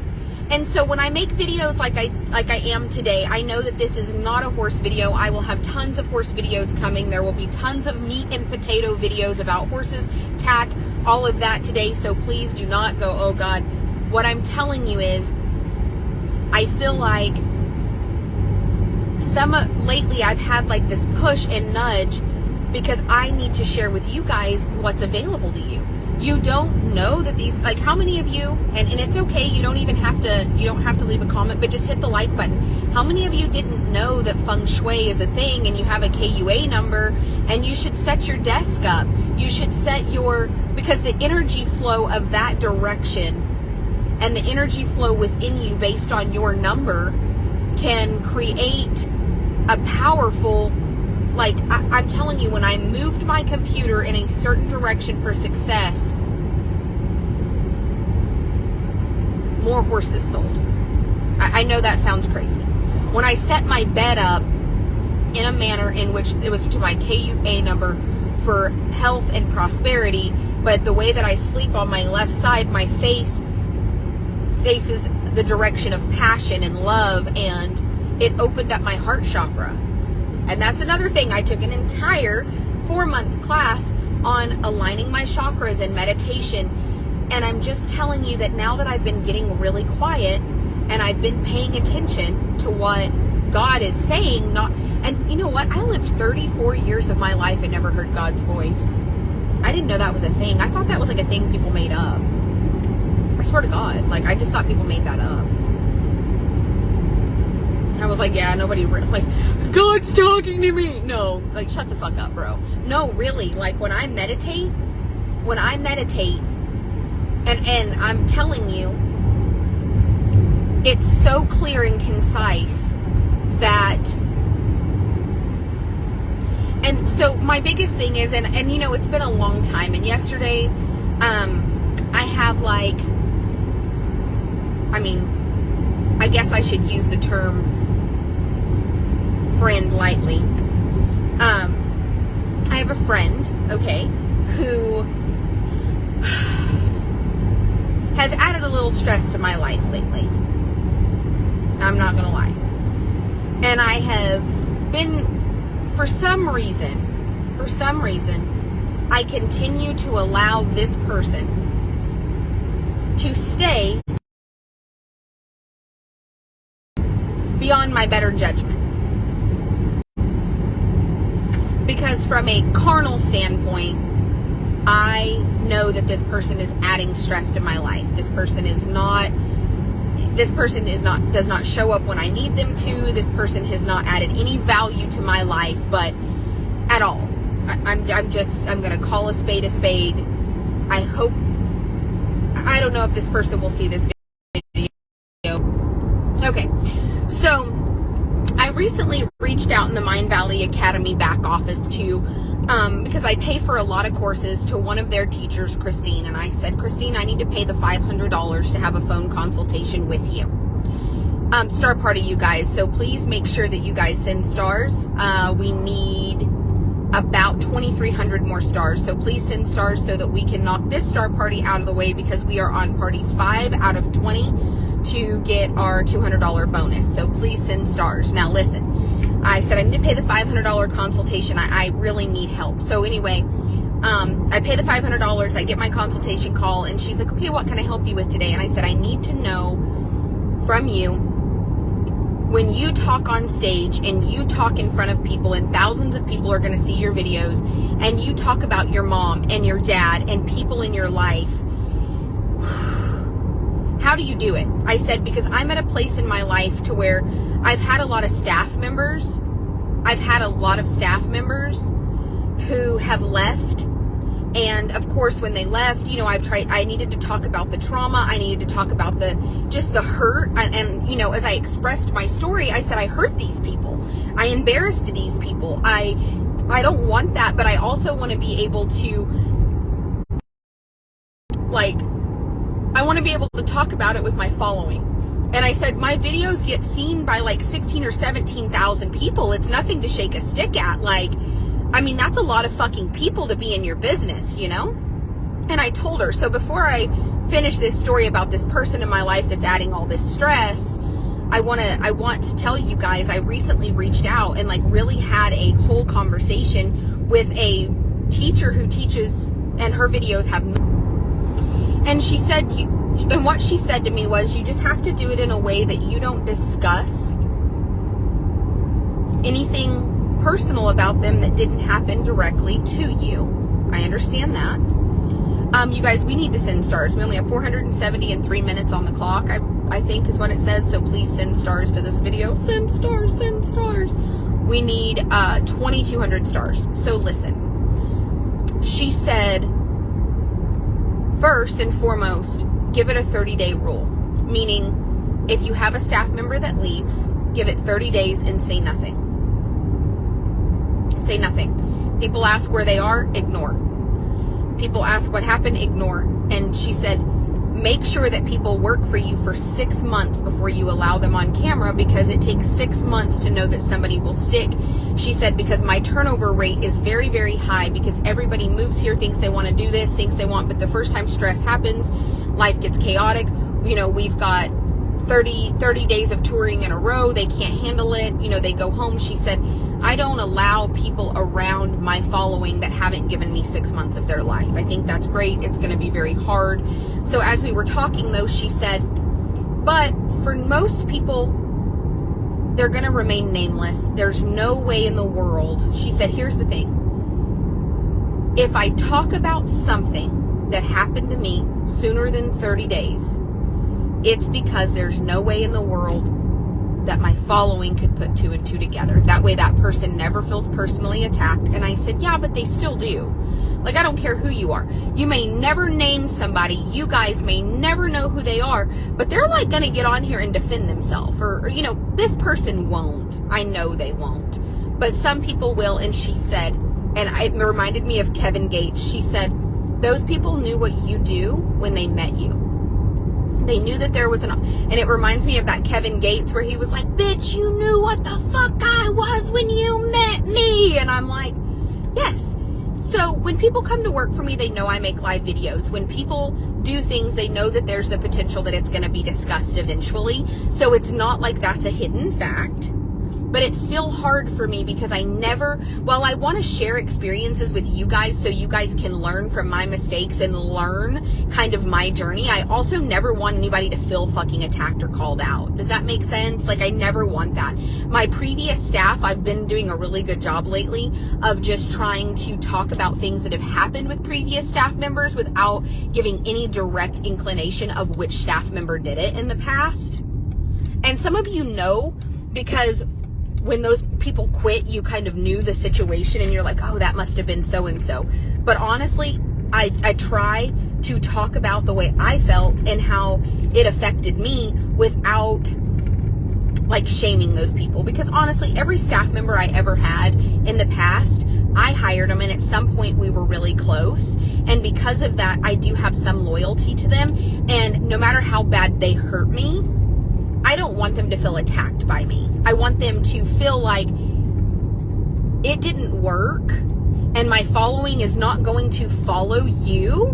And so when I make videos like I am today, I know that this is not a horse video. I will have tons of horse videos coming. There will be tons of meat and potato videos about horses, tack, all of that today. So please do not go, oh God. What I'm telling you is, I feel like lately I've had like this push and nudge because I need to share with you guys what's available to you. You don't know that these, like, how many of you, and it's okay, you don't have to leave a comment, but just hit the like button. How many of you didn't know that feng shui is a thing and you have a KUA number and you should set your desk up? You should set because the energy flow of that direction and the energy flow within you based on your number can create a powerful, like, I'm telling you, when I moved my computer in a certain direction for success, more horses sold. I know that sounds crazy. When I set my bed up in a manner in which it was to my KUA number for health and prosperity, but the way that I sleep on my left side, my face faces the direction of passion and love, and it opened up my heart chakra. And that's another thing. I took an entire 4-month class on aligning my chakras and meditation. And I'm just telling you that now that I've been getting really quiet and I've been paying attention to what God is saying, and you know what? I lived 34 years of my life and never heard God's voice. I didn't know that was a thing. I thought that was like a thing people made up. I swear to God. Like, I just thought people made that up. I was like, yeah, nobody, like, God's talking to me. No, like, shut the fuck up, bro. No, really, like, when I meditate, and I'm telling you, it's so clear and concise that, and so my biggest thing is, and you know, it's been a long time, and yesterday, I have, like, I mean, I guess I should use the term friend lightly. I have a friend, okay, who has added a little stress to my life lately. I'm not gonna lie. And I have been, for some reason, I continue to allow this person to stay beyond my better judgment. Because from a carnal standpoint, I know that this person is adding stress to my life. This person does not show up when I need them to. This person has not added any value to my life, but at all. I'm going to call a spade a spade. I don't know if this person will see this video. Okay. So, I recently reached out in the Mind Valley Academy back office to, because I pay for a lot of courses, to one of their teachers, Christine, and I said, Christine, I need to pay the $500 to have a phone consultation with you. Star Party, you guys, so please make sure that you guys send stars. We need about 2,300 more stars, so please send stars so that we can knock this Star Party out of the way, because we are on party 5 out of 20 to get our $200 bonus. So please send stars. Now listen, I said I need to pay the $500 consultation. I really need help. So anyway, I pay the $500, I get my consultation call, and she's like, okay, what can I help you with today? And I said, I need to know from you, when you talk on stage and you talk in front of people and thousands of people are going to see your videos, and you talk about your mom and your dad and people in your life, how do you do it? I said, because I'm at a place in my life to where I've had a lot of staff members who have left. And of course, when they left, you know, I needed to talk about the trauma. I needed to talk about the hurt. And, you know, as I expressed my story, I said, I hurt these people. I embarrassed these people. I don't want that, but I also want to be able to, like, I want to be able to talk about it with my following. And I said, my videos get seen by like 16 or 17,000 people. It's nothing to shake a stick at. Like, I mean, that's a lot of fucking people to be in your business, you know? And I told her, so before I finish this story about this person in my life that's adding all this stress, I want to tell you guys, I recently reached out and like really had a whole conversation with a teacher who teaches, and her videos have, and she said, and what she said to me was, you just have to do it in a way that you don't discuss anything personal about them that didn't happen directly to you. I understand that. You guys, we need to send stars. We only have 473 minutes on the clock, I think is what it says. So please send stars to this video. Send stars, send stars. We need 2,200 stars. So listen, she said, first and foremost, give it a 30-day rule. Meaning, if you have a staff member that leaves, give it 30 days and say nothing. Say nothing. People ask where they are, ignore. People ask what happened, ignore. And she said, make sure that people work for you for 6 months before you allow them on camera, because it takes 6 months to know that somebody will stick. She said, because my turnover rate is very, very high, because everybody moves here, thinks they want to do this, thinks they want, but the first time stress happens, life gets chaotic. You know, we've got 30 days of touring in a row. They can't handle it. You know, they go home. She said, I don't allow people around my following that haven't given me 6 months of their life. I think that's great. It's going to be very hard. So as we were talking though, she said, but for most people, they're going to remain nameless. There's no way in the world. She said, here's the thing. If I talk about something that happened to me sooner than 30 days, it's because there's no way in the world that my following could put 2 and 2 together. That way that person never feels personally attacked. And I said, yeah, but they still do. Like, I don't care who you are. You may never name somebody. You guys may never know who they are, but they're like going to get on here and defend themselves. Or, you know, this person won't. I know they won't. But some people will. And she said, and it reminded me of Kevin Gates. She said, those people knew what you do when they met you. They knew that there was and it reminds me of that Kevin Gates where he was like, bitch, you knew what the fuck I was when you met me. And I'm like, yes. So when people come to work for me, they know I make live videos. When people do things, they know that there's the potential that it's going to be discussed eventually. So it's not like that's a hidden fact. But it's still hard for me because I never, while I want to share experiences with you guys so you guys can learn from my mistakes and learn kind of my journey, I also never want anybody to feel fucking attacked or called out. Does that make sense? Like, I never want that. My previous staff, I've been doing a really good job lately of just trying to talk about things that have happened with previous staff members without giving any direct inclination of which staff member did it in the past. And some of you know, because when those people quit, you kind of knew the situation and you're like, oh, that must have been so-and-so. But honestly, I try to talk about the way I felt and how it affected me without like shaming those people. Because honestly, every staff member I ever had in the past, I hired them, and at some point we were really close. And because of that, I do have some loyalty to them. And no matter how bad they hurt me, I don't want them to feel attacked by me. I want them to feel like it didn't work and my following is not going to follow you,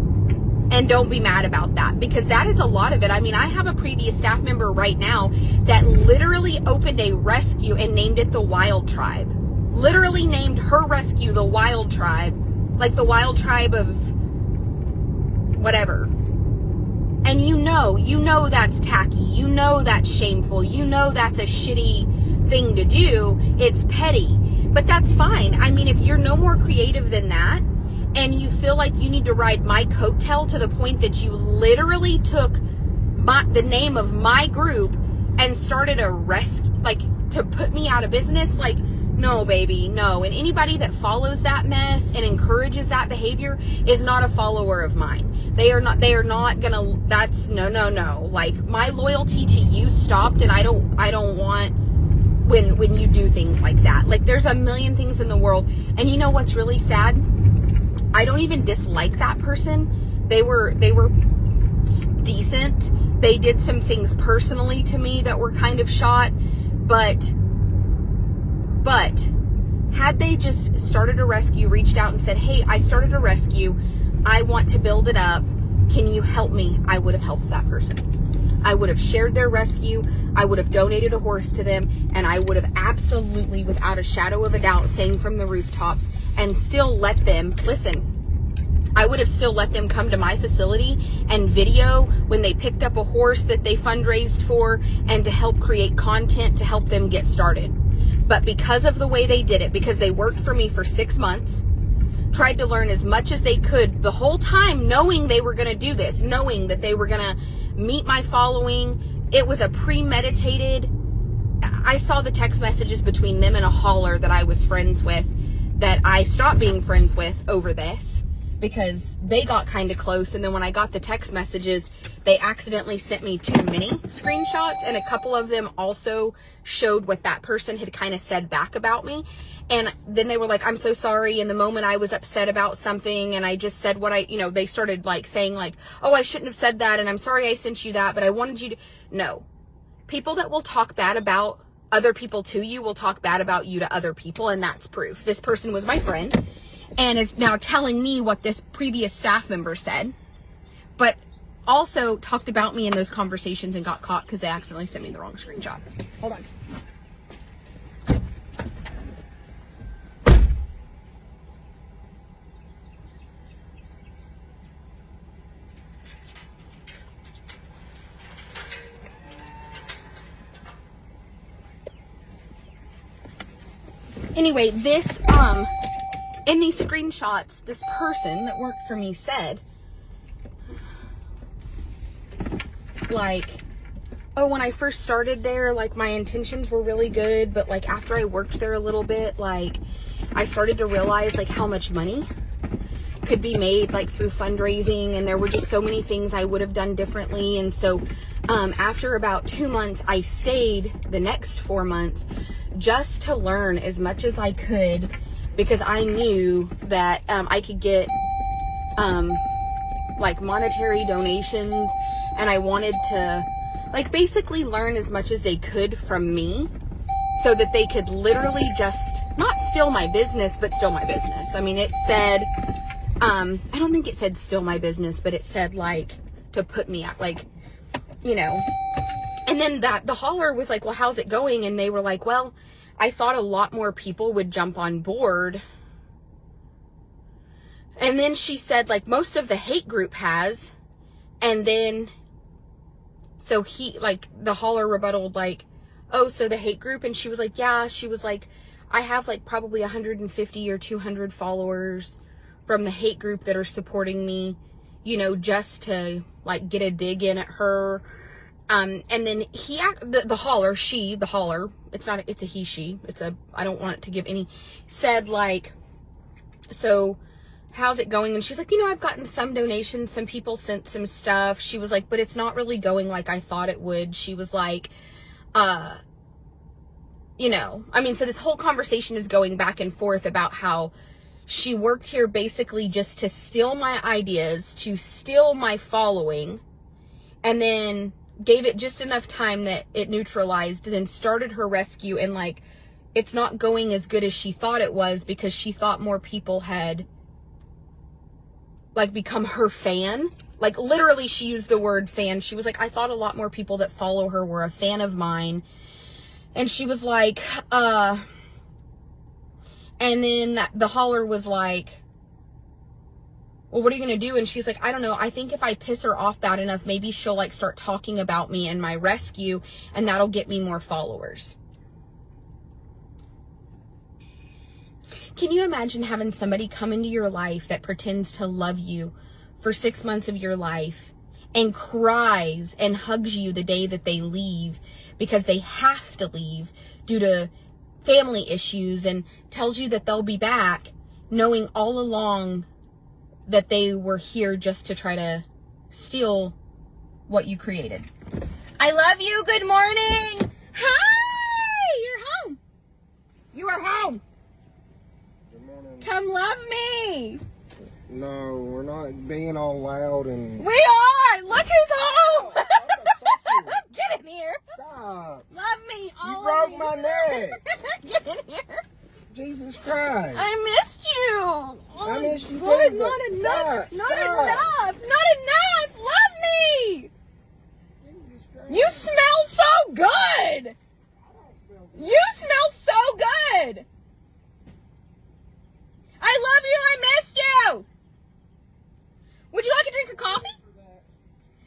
and don't be mad about that, because that is a lot of it. I mean, I have a previous staff member right now that literally opened a rescue and named it the Wild Tribe. Literally named her rescue the Wild Tribe, like the Wild Tribe of whatever. And you know that's tacky. You know that's shameful. You know that's a shitty thing to do. It's petty. But that's fine. I mean, if you're no more creative than that, and you feel like you need to ride my coattail to the point that you literally took the name of my group and started a rescue, like to put me out of business, like, no, baby, no. And anybody that follows that mess and encourages that behavior is not a follower of mine. They are not gonna, that's no. Like, my loyalty to you stopped, and I don't want when you do things like that. Like, there's a million things in the world. And you know what's really sad? I don't even dislike that person. They were decent. They did some things personally to me that were kind of shot, but had they just started a rescue, reached out and said, hey, I started a rescue, I want to build it up, can you help me? I would have helped that person. I would have shared their rescue, I would have donated a horse to them, and I would have absolutely, without a shadow of a doubt, sang from the rooftops and still let them, listen, I would have still let them come to my facility and video when they picked up a horse that they fundraised for, and to help create content to help them get started. But because of the way they did it, because they worked for me for 6 months, tried to learn as much as they could the whole time, knowing they were going to do this, knowing that they were going to meet my following. It was a premeditated. I saw the text messages between them and a hauler that I was friends with, that I stopped being friends with over this because they got kind of close. And then when I got the text messages, they accidentally sent me too many screenshots, and a couple of them also showed what that person had kind of said back about me. And then they were like, I'm so sorry. In the moment I was upset about something, and I just said what they started like saying like, oh, I shouldn't have said that, and I'm sorry I sent you that, but I wanted you to. No. People that will talk bad about other people to you will talk bad about you to other people, and that's proof. This person was my friend and is now telling me what this previous staff member said, but also talked about me in those conversations and got caught because they accidentally sent me the wrong screenshot. Hold on. Anyway, this, in these screenshots, this person that worked for me said, like, oh, when I first started there, like, my intentions were really good, but, like, after I worked there a little bit, like, I started to realize, like, how much money could be made, like, through fundraising, and there were just so many things I would have done differently. And so, after about 2 months, I stayed the next 4 months just to learn as much as I could, because I knew that I could get like monetary donations, and I wanted to like basically learn as much as they could from me, so that they could literally just not steal my business, but steal my business. I mean, it said I don't think it said steal my business, but it said like to put me out, like, you know. And then the hauler was like, well, how's it going? And they were like, well, I thought a lot more people would jump on board. And then she said, like, most of the hate group has. And then, so the hauler rebutted, like, oh, so the hate group? And she was like, yeah. She was like, I have, like, probably 150 or 200 followers from the hate group that are supporting me, you know, just to, like, get a dig in at her. And then the hauler, it's a he, she, I don't want it to give any, said like, so how's it going? And she's like, you know, I've gotten some donations, some people sent some stuff. She was like, but it's not really going like I thought it would. She was like, you know, I mean, so this whole conversation is going back and forth about how she worked here basically just to steal my ideas, to steal my following, and then gave it just enough time that it neutralized, and then started her rescue. And like, it's not going as good as she thought it was, because she thought more people had like become her fan. Like, literally, she used the word fan. She was like, I thought a lot more people that follow her were a fan of mine. And she was like, and then the hauler was like, well, what are you going to do? And she's like, I don't know. I think if I piss her off bad enough, maybe she'll like start talking about me and my rescue, and that'll get me more followers. Can you imagine having somebody come into your life that pretends to love you for 6 months of your life and cries and hugs you the day that they leave because they have to leave due to family issues, and tells you that they'll be back, knowing all along that they were here just to try to steal what you created? I love you. Good morning. Hi, you're home. You are home. Good morning. Come love me. No, we're not being all loud and... We are. Look who's home. Get in here. Stop. Love me. You broke my neck. Get in here. Jesus Christ. I missed you. I missed you Good. too, Not but enough. stop, Not stop. enough. Not enough. Love me. Jesus Christ. You smell so good. You smell so good. I love you. I missed you. Would you like a drink of coffee?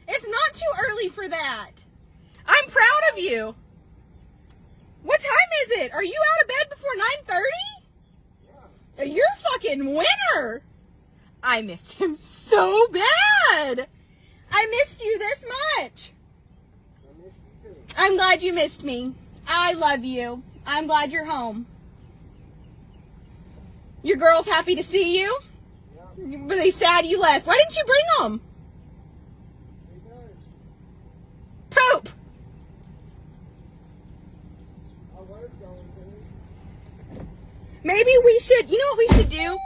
It's not too early for that. I'm proud of you. What time is it? Are you out of bed before 9:30? Yeah. You're fucking winner. I missed him so bad. I missed you this much. I miss you too. I'm glad you missed me. I love you. I'm glad you're home. Your girl's happy to see you? Yeah. Were they sad you left? Why didn't you bring them? Poop! I was going to. Maybe we should, you know what we should do?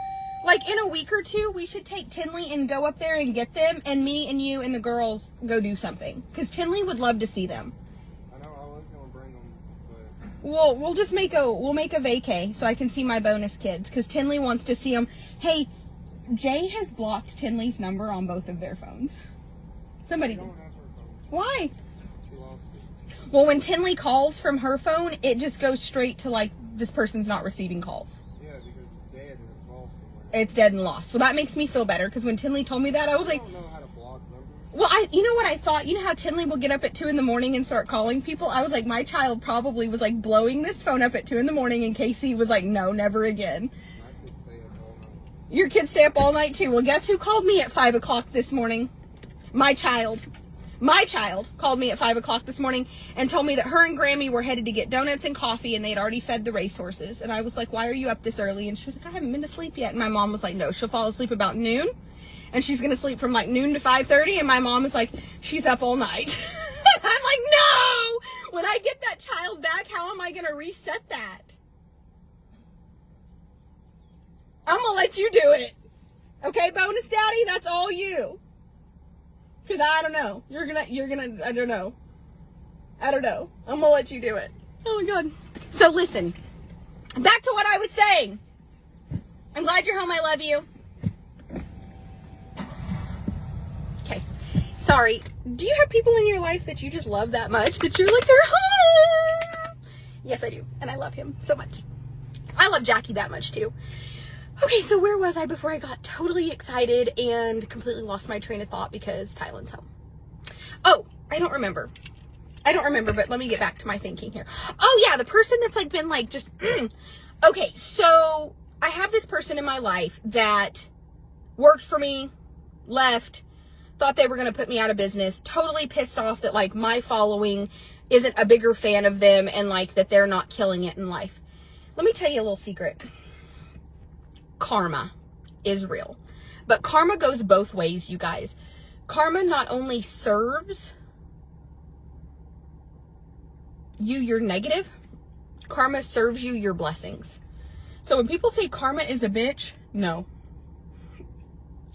Like in a week or two, we should take Tinley and go up there and get them, and me and you and the girls go do something. Because Tinley would love to see them. I know I was going to bring them, but... We'll just make a vacay so I can see my bonus kids. Because Tinley wants to see them. Hey, Jay has blocked Tinley's number on both of their phones. Somebody I did. don't have her phone. Why? She lost it. Well, when Tinley calls from her phone, it just goes straight to like, this person's not receiving calls. Yeah, because it's dead and it's lost somewhere. It's dead and lost. Well, that makes me feel better because when Tinley told me that, I was I like, don't know how to block numbers. well, you know what I thought? You know how Tinley will get up at 2 in the morning and start calling people? I was like, my child probably was like blowing this phone up at 2 in the morning, and Casey was like, no, never again. My kids stay up all night. Your kids stay up all night too. Well, guess who called me at 5 o'clock this morning? My child. My child called me at 5 o'clock this morning and told me that her and Grammy were headed to get donuts and coffee, and they'd already fed the racehorses. And I was like, why are you up this early? And she was like, I haven't been to sleep yet. And my mom was like, no, she'll fall asleep about noon. And she's going to sleep from like noon to 5:30. And my mom is like, she's up all night. I'm like, no! When I get that child back, how am I going to reset that? I'm going to let you do it. Okay, bonus daddy, that's all you. Because I don't know. I don't know. I'm going to let you do it. Oh my God. So listen, back to what I was saying. I'm glad you're home. I love you. Okay. Sorry. Do you have people in your life that you just love that much that you're like, they're home? Yes, I do. And I love him so much. I love Jackie that much too. Okay, so where was I before I got totally excited and completely lost my train of thought because Tylen's home? Oh, I don't remember, but let me get back to my thinking here. Oh yeah, the person that's like been like just, okay, so I have this person in my life that worked for me, left, thought they were going to put me out of business, totally pissed off that like my following isn't a bigger fan of them and like that they're not killing it in life. Let me tell you a little secret. Karma is real, but karma goes both ways, you guys. Karma not only serves you your negative, karma serves you your blessings. So when people say karma is a bitch, no.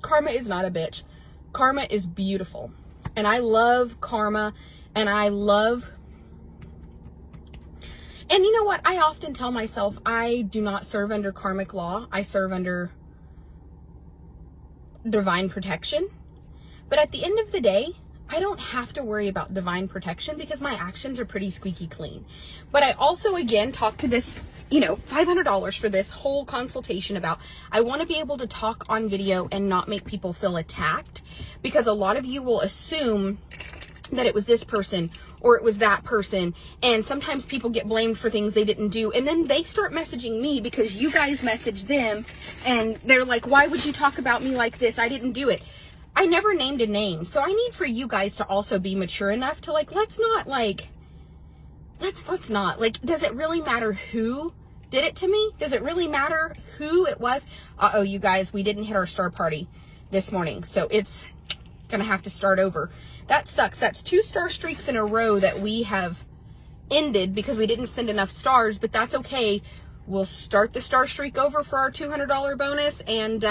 Karma is not a bitch. Karma is beautiful. And I love karma, and and you know what? I often tell myself I do not serve under karmic law. I serve under divine protection. But at the end of the day, I don't have to worry about divine protection because my actions are pretty squeaky clean. But I also, again, talked to this, $500 for this whole consultation about, I want to be able to talk on video and not make people feel attacked, because a lot of you will assume that it was this person or it was that person, and sometimes people get blamed for things they didn't do, and then they start messaging me because you guys message them and they're like, why would you talk about me like this? I didn't do it. I never named a name. So I need for you guys to also be mature enough to let's not does it really matter who did it to me? Does it really matter who it was? Uh-oh, you guys, we didn't hit our star party this morning, so it's gonna have to start over. That sucks. That's 2 star streaks in a row that we have ended because we didn't send enough stars, but that's okay. We'll start the star streak over for our $200 bonus, and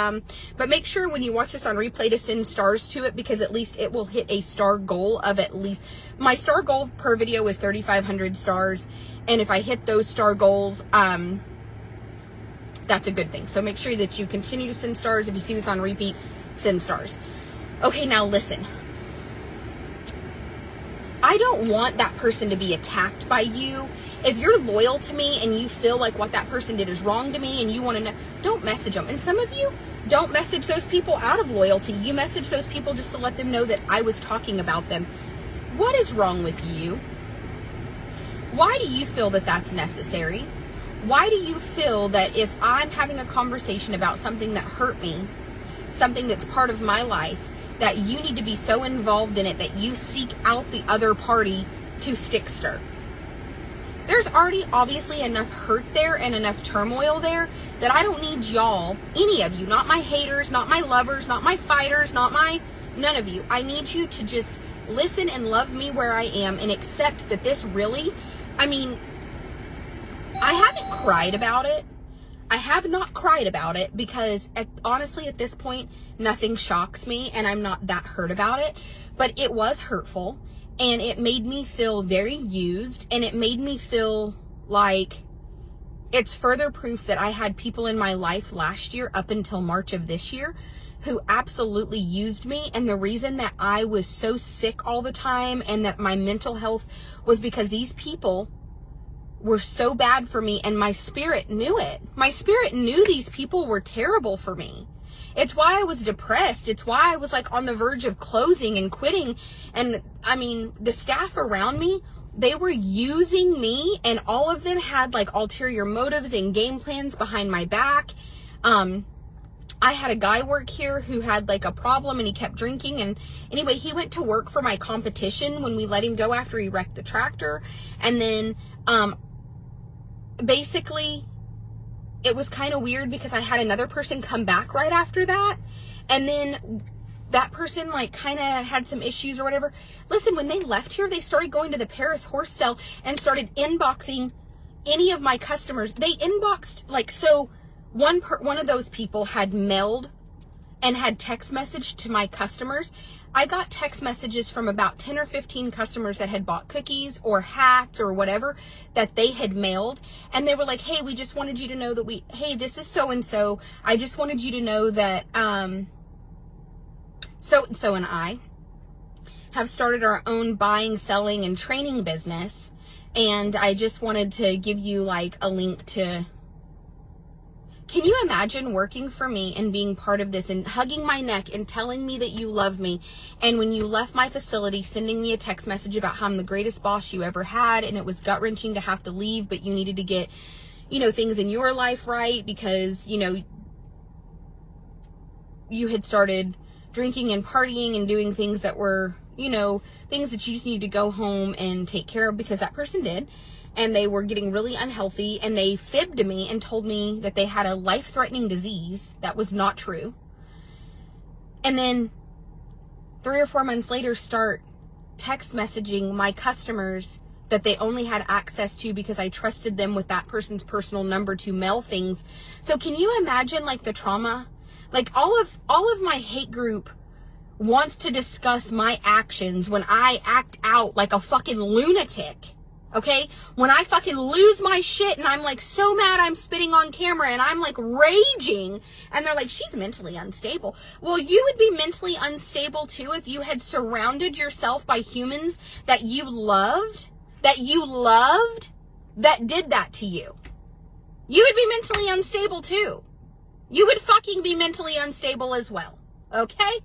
but make sure when you watch this on replay to send stars to it, because at least it will hit a star goal of at least, my star goal per video is 3,500 stars, and if I hit those star goals, that's a good thing. So make sure that you continue to send stars. If you see this on repeat, send stars. Okay, now listen. I don't want that person to be attacked by you. If you're loyal to me and you feel like what that person did is wrong to me and you want to know, don't message them. And some of you don't message those people out of loyalty. You message those people just to let them know that I was talking about them. What is wrong with you? Why do you feel that that's necessary? Why do you feel that if I'm having a conversation about something that hurt me, something that's part of my life, that you need to be so involved in it that you seek out the other party to stick stir? There's already obviously enough hurt there and enough turmoil there that I don't need y'all, any of you, not my haters, not my lovers, not my fighters, none of you. I need you to just listen and love me where I am and accept that this really, I mean, I haven't cried about it. I have not cried about it because honestly at this point, nothing shocks me and I'm not that hurt about it, but it was hurtful. And it made me feel very used, and it made me feel like it's further proof that I had people in my life last year up until March of this year who absolutely used me. And the reason that I was so sick all the time and that my mental health was because these people were so bad for me, and my spirit knew it. My spirit knew these people were terrible for me. It's why I was depressed. It's why I was like on the verge of closing and quitting. And I mean, the staff around me, they were using me, and all of them had like ulterior motives and game plans behind my back. I had a guy work here who had like a problem and he kept drinking. And anyway, he went to work for my competition when we let him go after he wrecked the tractor. And then, basically, it was kind of weird because I had another person come back right after that. And then that person like kind of had some issues or whatever. Listen, when they left here, they started going to the Paris horse sale and started inboxing any of my customers. They inboxed like, so one of those people had mailed and had text messaged to my customers. I got text messages from about 10 or 15 customers that had bought cookies or hats or whatever that they had mailed. And they were like, hey, we just wanted you to know that hey, this is so-and-so. I just wanted you to know that so-and-so and I have started our own buying, selling, and training business. And I just wanted to give you like a link to... Can you imagine working for me and being part of this and hugging my neck and telling me that you love me? And when you left my facility, sending me a text message about how I'm the greatest boss you ever had. And it was gut wrenching to have to leave, but you needed to get, you know, things in your life right because, you know, you had started drinking and partying and doing things that were, you know, things that you just needed to go home and take care of because that person did. And they were getting really unhealthy, and they fibbed to me and told me that they had a life-threatening disease. That was not true. And then 3 or 4 months later, start text messaging my customers that they only had access to because I trusted them with that person's personal number to mail things. So can you imagine like the trauma? Like all of my hate group wants to discuss my actions when I act out like a fucking lunatic. Okay, when I fucking lose my shit and I'm like so mad I'm spitting on camera and I'm like raging and they're like, she's mentally unstable. Well, you would be mentally unstable too if you had surrounded yourself by humans that you loved, that did that to you. You would be mentally unstable too. You would fucking be mentally unstable as well. Okay?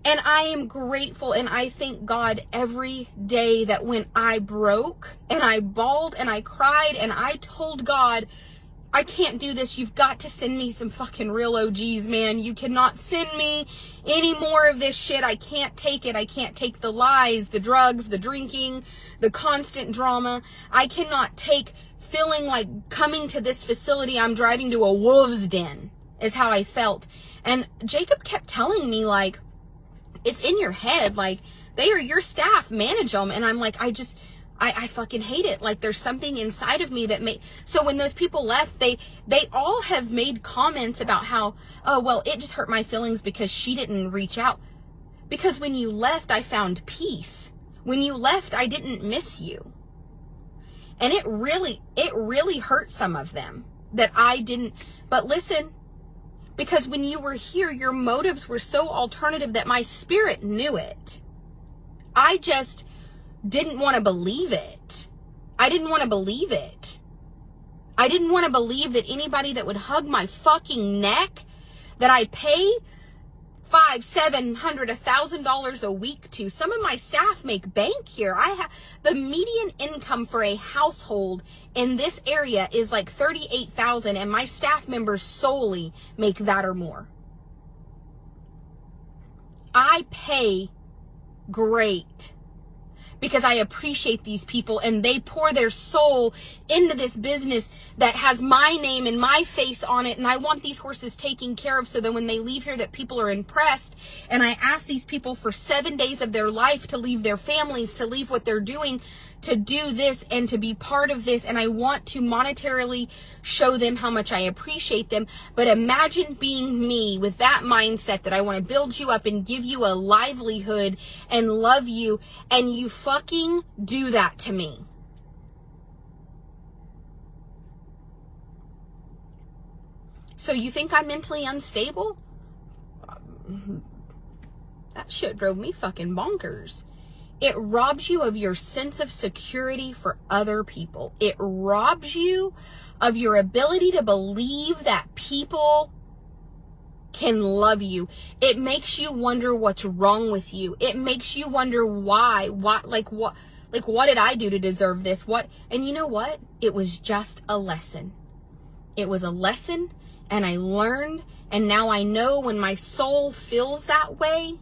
And I am grateful and I thank God every day that when I broke and I bawled and I cried and I told God, I can't do this. You've got to send me some fucking real OGs, man. You cannot send me any more of this shit. I can't take it. I can't take the lies, the drugs, the drinking, the constant drama. I cannot take feeling like coming to this facility, I'm driving to a wolf's den, is how I felt. And Jacob kept telling me like, it's in your head, like they are your staff, manage them. And I'm like, I fucking hate it. Like there's something inside of me that so when those people left, they all have made comments about how, oh, well, it just hurt my feelings because she didn't reach out. Because when you left, I found peace. When you left, I didn't miss you. And it really hurt some of them that I didn't, but listen, because when you were here, your motives were so alternative that my spirit knew it. I just didn't want to believe it. I didn't want to believe it. I didn't want to believe that anybody that would hug my fucking neck, that I pay $500, $700, $1,000 a week to. Some of my staff make bank here. I have the median income for a household in this area is like $38,000, and my staff members solely make that or more. I pay great because I appreciate these people, and they pour their soul into this business that has my name and my face on it, and I want these horses taken care of so that when they leave here that people are impressed. And I ask these people for 7 days of their life to leave their families, to leave what they're doing, to do this and to be part of this, and I want to monetarily show them how much I appreciate them. But imagine being me with that mindset that I want to build you up and give you a livelihood and love you, and you fucking do that to me. So you think I'm mentally unstable? That shit drove me fucking bonkers. It robs you of your sense of security for other people. It robs you of your ability to believe that people can love you. It makes you wonder what's wrong with you. It makes you wonder why. What did I do to deserve this? And you know what? It was just a lesson. It was a lesson, and I learned, and now I know when my soul feels that way,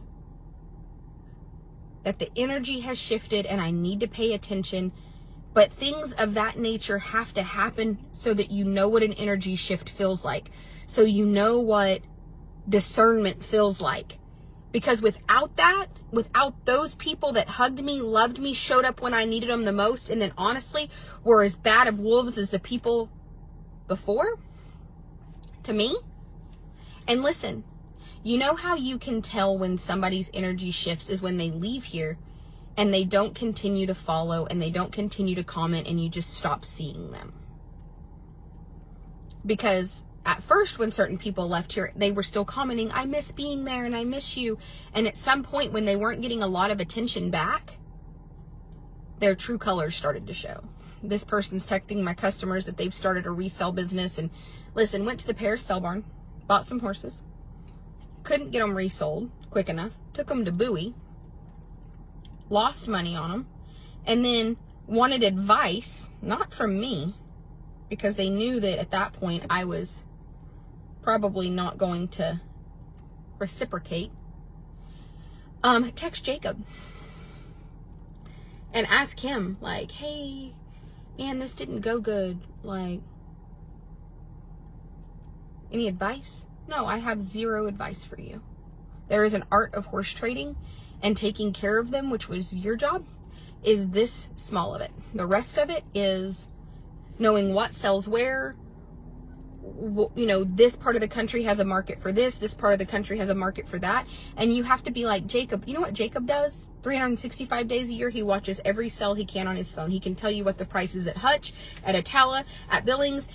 that the energy has shifted and I need to pay attention. But things of that nature have to happen so that you know what an energy shift feels like. So you know what discernment feels like. Because without that, without those people that hugged me, loved me, showed up when I needed them the most, and then honestly were as bad of wolves as the people before, to me. And listen, you know how you can tell when somebody's energy shifts is when they leave here and they don't continue to follow and they don't continue to comment, and you just stop seeing them. Because at first when certain people left here, they were still commenting, I miss being there and I miss you. And at some point when they weren't getting a lot of attention back, their true colors started to show. This person's texting my customers that they've started a resale business, and listen, went to the Paris sale barn, bought some horses, couldn't get them resold quick enough, took them to Bowie, lost money on them, and then wanted advice, not from me, because they knew that at that point I was probably not going to reciprocate. Text Jacob and ask him, like, hey, man, this didn't go good. Like, any advice? No, I have zero advice for you. There is an art of horse trading, and taking care of them, which was your job, is this small of it. The rest of it is knowing what sells where. You know, this part of the country has a market for this part of the country has a market for that. And you have to be like Jacob. You know what Jacob does? 365 days a year, he watches every sell he can on his phone. He can tell you what the price is at Hutch, at Atala, at Billings,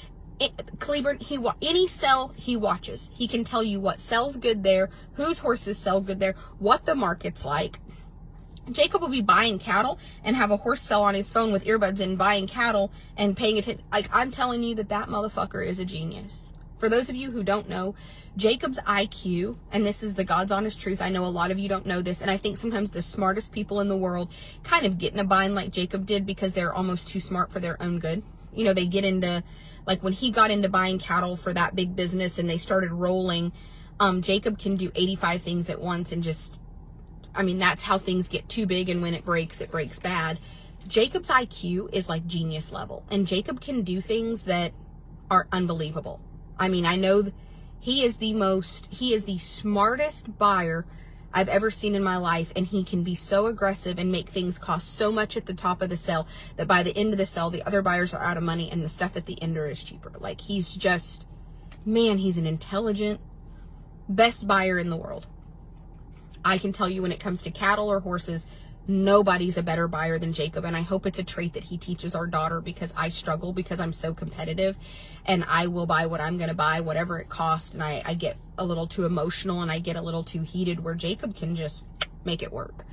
Cleburne. Any sell he watches. He can tell you what sells good there, whose horses sell good there, what the market's like. Jacob will be buying cattle and have a horse sell on his phone with earbuds and buying cattle and paying attention. Like, I'm telling you that motherfucker is a genius. For those of you who don't know, Jacob's IQ, and this is the God's honest truth, I know a lot of you don't know this, and I think sometimes the smartest people in the world kind of get in a bind like Jacob did because they're almost too smart for their own good. You know, they get into, like when he got into buying cattle for that big business and they started rolling, Jacob can do 85 things at once and just, I mean, that's how things get too big, and when it breaks bad. Jacob's IQ is like genius level, and Jacob can do things that are unbelievable. I mean, I know he is the smartest buyer I've ever seen in my life, and he can be so aggressive and make things cost so much at the top of the sale that by the end of the sale, the other buyers are out of money and the stuff at the ender is cheaper. Like, he's just, man, he's an intelligent, best buyer in the world. I can tell you when it comes to cattle or horses, nobody's a better buyer than Jacob. And I hope it's a trait that he teaches our daughter, because I struggle because I'm so competitive and I will buy what I'm going to buy, whatever it costs. And I get a little too emotional and I get a little too heated, where Jacob can just make it work.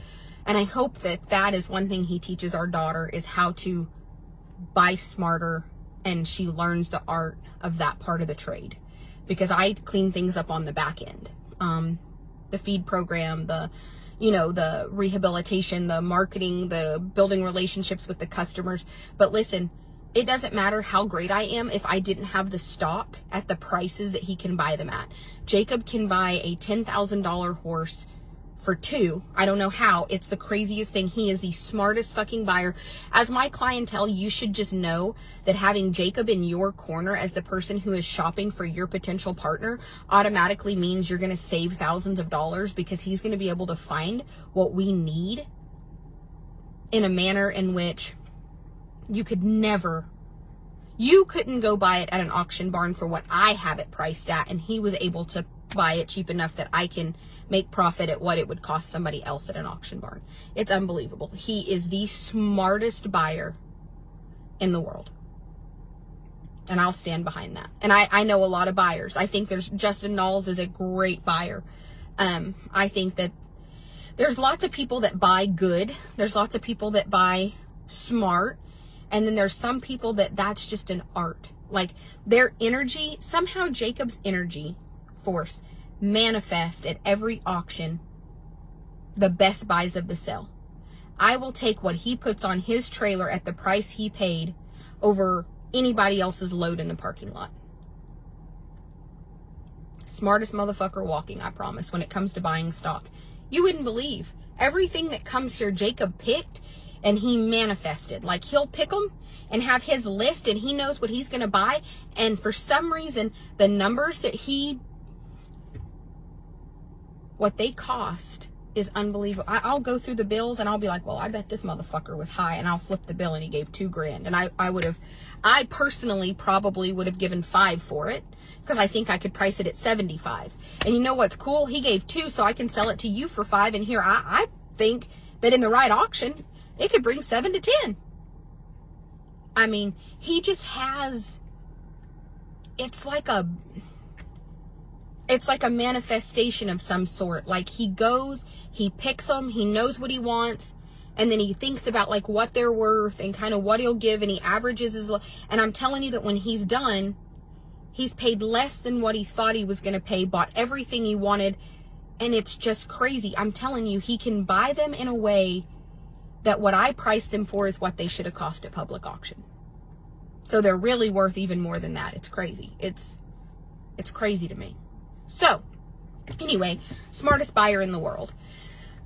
And I hope that is one thing he teaches our daughter, is how to buy smarter, and she learns the art of that part of the trade, because I clean things up on the back end. the feed program, the, you know, the rehabilitation, the marketing, the building relationships with the customers. But listen, it doesn't matter how great I am if I didn't have the stock at the prices that he can buy them at. Jacob can buy a $10,000 horse for $2,000. I don't know how. It's the craziest thing. He is the smartest fucking buyer. As my clientele, you should just know that having Jacob in your corner as the person who is shopping for your potential partner automatically means you're going to save thousands of dollars, because he's going to be able to find what we need in a manner in which you couldn't go buy it at an auction barn for what I have it priced at, and he was able to buy it cheap enough that I can make profit at what it would cost somebody else at an auction barn. It's unbelievable. He is the smartest buyer in the world. And I'll stand behind that. And I know a lot of buyers. I think Justin Knowles is a great buyer. I think that there's lots of people that buy good. There's lots of people that buy smart. And then there's some people that's just an art. Like their energy, somehow Jacob's energy force manifest at every auction the best buys of the sale. I will take what he puts on his trailer at the price he paid over anybody else's load in the parking lot. Smartest motherfucker walking, I promise, when it comes to buying stock. You wouldn't believe. Everything that comes here, Jacob picked and he manifested. Like he'll pick them and have his list and he knows what he's going to buy. And for some reason, the numbers that what they cost is unbelievable. I'll go through the bills and I'll be like, well, I bet this motherfucker was high, and I'll flip the bill and he gave $2,000. And I personally probably would have given $5,000 for it, because I think I could price it at $75,000. And you know what's cool? He gave $2,000, so I can sell it to you for $5,000. And here I think that in the right auction, it could bring $7,000 to $10,000. I mean, he just has, it's like a manifestation of some sort. Like he goes, he picks them, he knows what he wants, and then he thinks about like what they're worth and kind of what he'll give, and he averages his, and I'm telling you that when he's done, he's paid less than what he thought he was going to pay, bought everything he wanted, and it's just crazy. I'm telling you, he can buy them in a way that what I priced them for is what they should have cost at public auction. So they're really worth even more than that. It's crazy. It's crazy to me. So, anyway, smartest buyer in the world.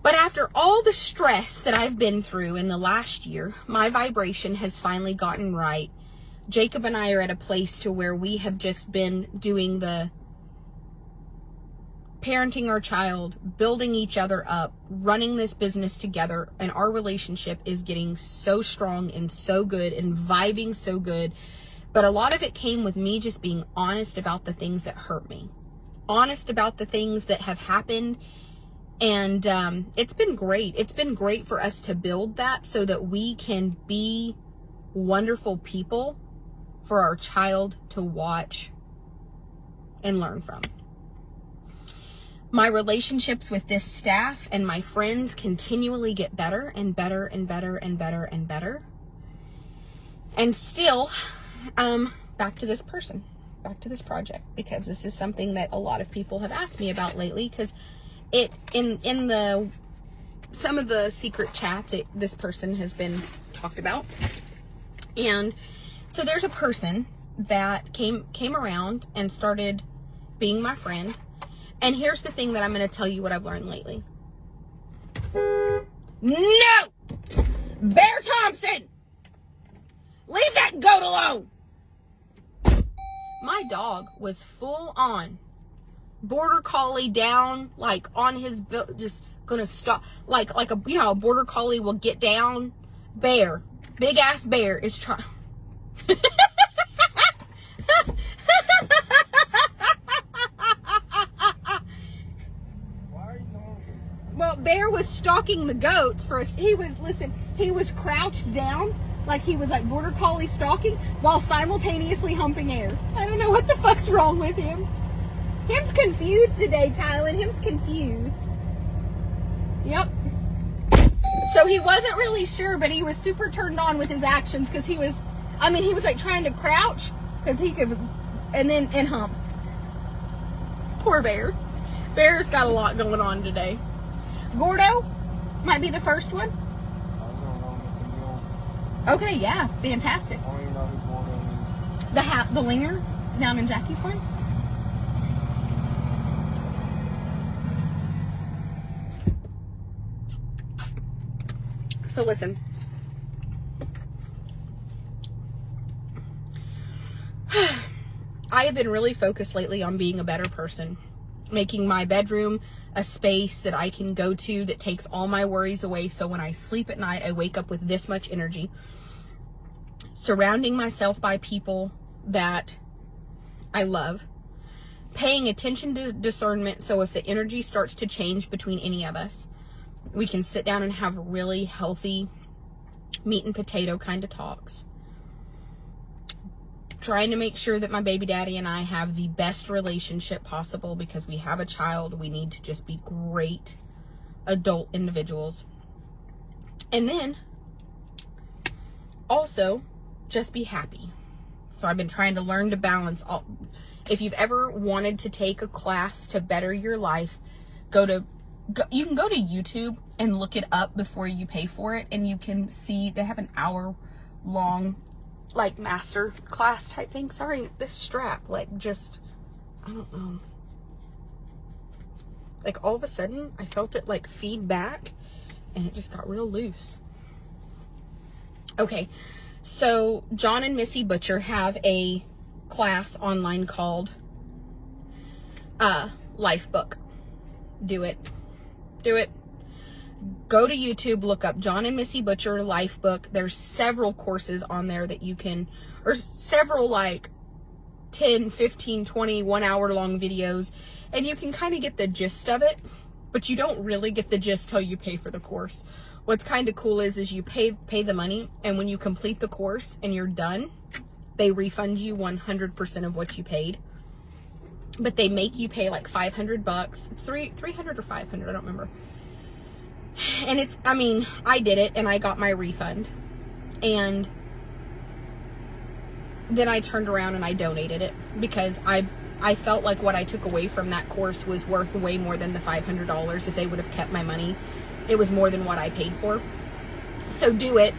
But after all the stress that I've been through in the last year, my vibration has finally gotten right. Jacob and I are at a place to where we have just been doing the parenting our child, building each other up, running this business together, and our relationship is getting so strong and so good and vibing so good. But a lot of it came with me just being honest about the things that hurt me. Honest about the things that have happened, and it's been great. It's been great for us to build that so that we can be wonderful people for our child to watch and learn from. My relationships with this staff and my friends continually get better and better and better and better and better. And still, back to this person. Back to this project, because this is something that a lot of people have asked me about lately, because in some of the secret chats, this person has been talked about. And so there's a person that came around and started being my friend. And here's the thing that I'm going to tell you what I've learned lately. No! Bear Thompson! Leave that goat alone! My dog was full on border collie down, like on his, just gonna stop, like a, you know, a border collie will get down. Bear, big ass bear is trying. Well, Bear was stalking the goats for us. He was crouched down, like he was like border collie stalking, while simultaneously humping air. I don't know what the fuck's wrong with him. Him's confused today, Tylen. Him's confused. Yep. So he wasn't really sure, but he was super turned on with his actions, because he was like trying to crouch because he could, and hump. Poor Bear. Bear's got a lot going on today. Gordo might be the first one. Okay, yeah, fantastic. I don't even know who Gordo is. The linger down in Jackie's barn. So listen. I have been really focused lately on being a better person, making my bedroom a space that I can go to that takes all my worries away. So when I sleep at night, I wake up with this much energy. Surrounding myself by people that I love. Paying attention to discernment, so if the energy starts to change between any of us, we can sit down and have really healthy meat and potato kind of talks. Trying to make sure that my baby daddy and I have the best relationship possible, because we have a child. We need to just be great adult individuals. And then also just be happy. So I've been trying to learn to balance all. If you've ever wanted to take a class to better your life, you can go to YouTube and look it up before you pay for it, and you can see they have an hour-long like master class type thing. Sorry, this strap, like, just, I don't know. Like, all of a sudden, I felt it like feed back, and it just got real loose. Okay, so John and Missy Butcher have a class online called Life Book. Do it. Go to YouTube, look up John and Missy Butcher Life Book. There's several courses on there that you can, or several like 10, 15, 20, 1 hour long videos, and you can kind of get the gist of it, but you don't really get the gist till you pay for the course. What's kind of cool is you pay the money, and when you complete the course and you're done, they refund you 100% of what you paid. But they make you pay like $500. It's 300 or 500, I don't remember. And it's, I mean, I did it and I got my refund, and then I turned around and I donated it, because I felt like what I took away from that course was worth way more than the $500. If they would have kept my money, it was more than what I paid for. So do it.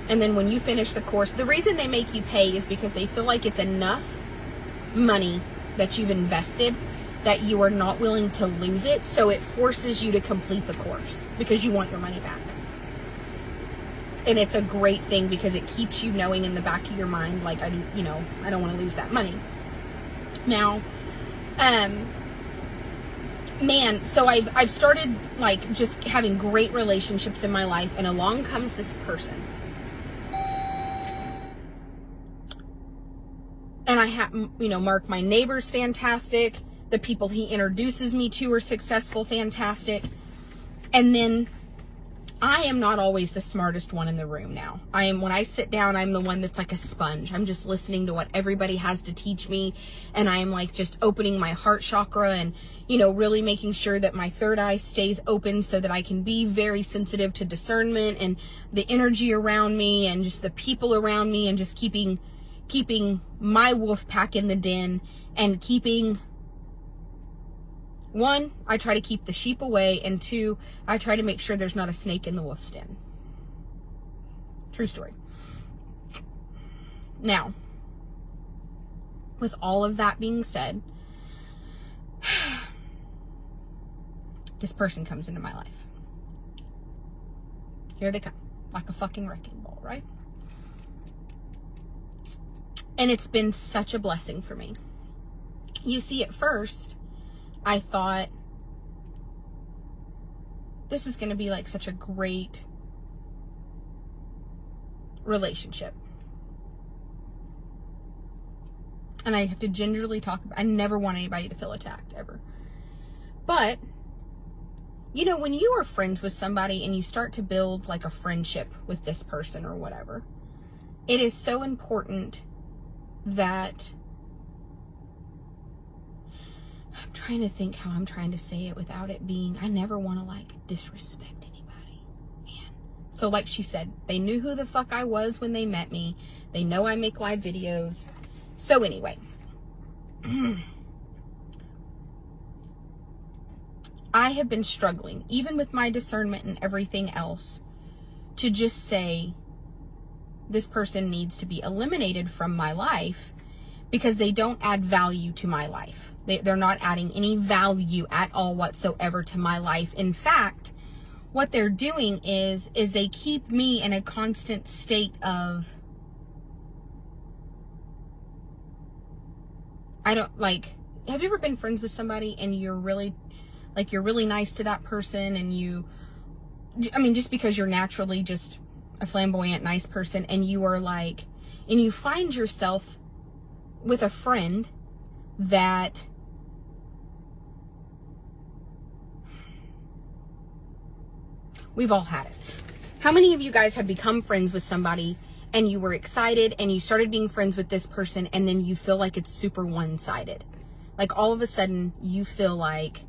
And then when you finish the course, the reason they make you pay is because they feel like it's enough money that you've invested that you are not willing to lose it. So it forces you to complete the course because you want your money back. And it's a great thing because it keeps you knowing in the back of your mind, like, I don't want to lose that money. Now, man, so I've started like just having great relationships in my life, and along comes this person. And I have, Mark, my neighbor's fantastic. The people he introduces me to are successful, fantastic. And then I am not always the smartest one in the room now. When I sit down, I'm the one that's like a sponge. I'm just listening to what everybody has to teach me. And I am like just opening my heart chakra and, really making sure that my third eye stays open so that I can be very sensitive to discernment and the energy around me and just the people around me, and just keeping my wolf pack in the den, and keeping, one, I try to keep the sheep away, and two, I try to make sure there's not a snake in the wolf's den. True story. Now, with all of that being said, this person comes into my life. Here they come, like a fucking wrecking ball, right? And it's been such a blessing for me. You see, at first, I thought, this is going to be like such a great relationship. And I have to gingerly talk about, I never want anybody to feel attacked, ever. But, when you are friends with somebody and you start to build like a friendship with this person or whatever, it is so important that, I'm trying to think how I'm trying to say it without it being, I never want to like disrespect anybody, man. So like she said, they knew who the fuck I was when they met me. They know I make live videos. So anyway, I have been struggling, even with my discernment and everything else, to just say, this person needs to be eliminated from my life because they don't add value to my life. They're not adding any value at all whatsoever to my life. In fact, what they're doing is they keep me in a constant state of, have you ever been friends with somebody and you're really nice to that person, and just because you're naturally just a flamboyant, nice person, and you find yourself with a friend that we've all had it. How many of you guys have become friends with somebody and you were excited and you started being friends with this person, and then you feel like it's super one-sided? Like all of a sudden you feel like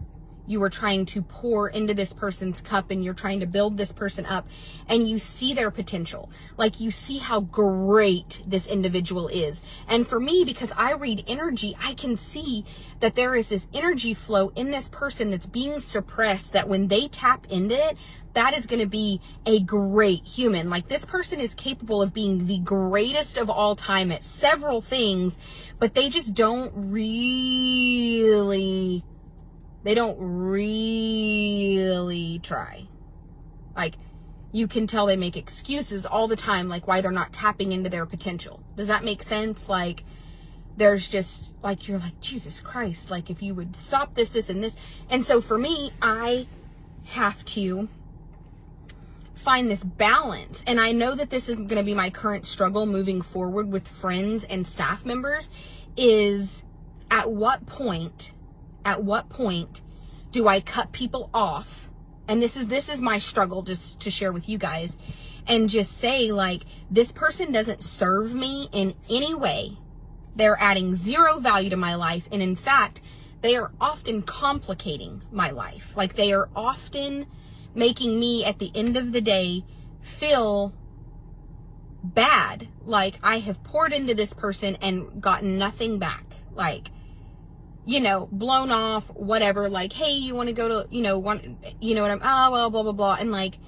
you were trying to pour into this person's cup and you're trying to build this person up, and you see their potential. Like you see how great this individual is. And for me, because I read energy, I can see that there is this energy flow in this person that's being suppressed, that when they tap into it, that is going to be a great human. Like this person is capable of being the greatest of all time at several things, but they just don't really try. Like you can tell they make excuses all the time, like why they're not tapping into their potential. Does that make sense? Like there's just like, you're like, Jesus Christ, like if you would stop this, this, and this. And so for me, I have to find this balance. And I know that this is going to be my current struggle moving forward with friends and staff members, is at what point do I cut people off? And this is my struggle, just to share with you guys, and just say, like, this person doesn't serve me in any way. They're adding zero value to my life. And in fact, they are often complicating my life. Like they are often making me at the end of the day feel bad. Like I have poured into this person and gotten nothing back. Like, blown off, whatever, like, hey, you want to go to, blah, blah, blah. And like,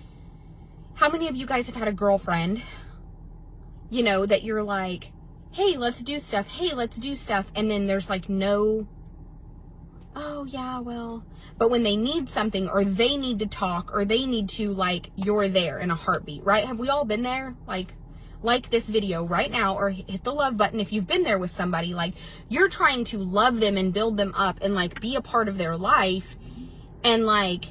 how many of you guys have had a girlfriend, that you're like, hey, let's do stuff. And then there's like no, oh yeah, well, but when they need something or they need to talk or they need to, like, you're there in a heartbeat, right? Have we all been there? Like this video right now, or hit the love button if you've been there with somebody. Like you're trying to love them and build them up and like be a part of their life, and like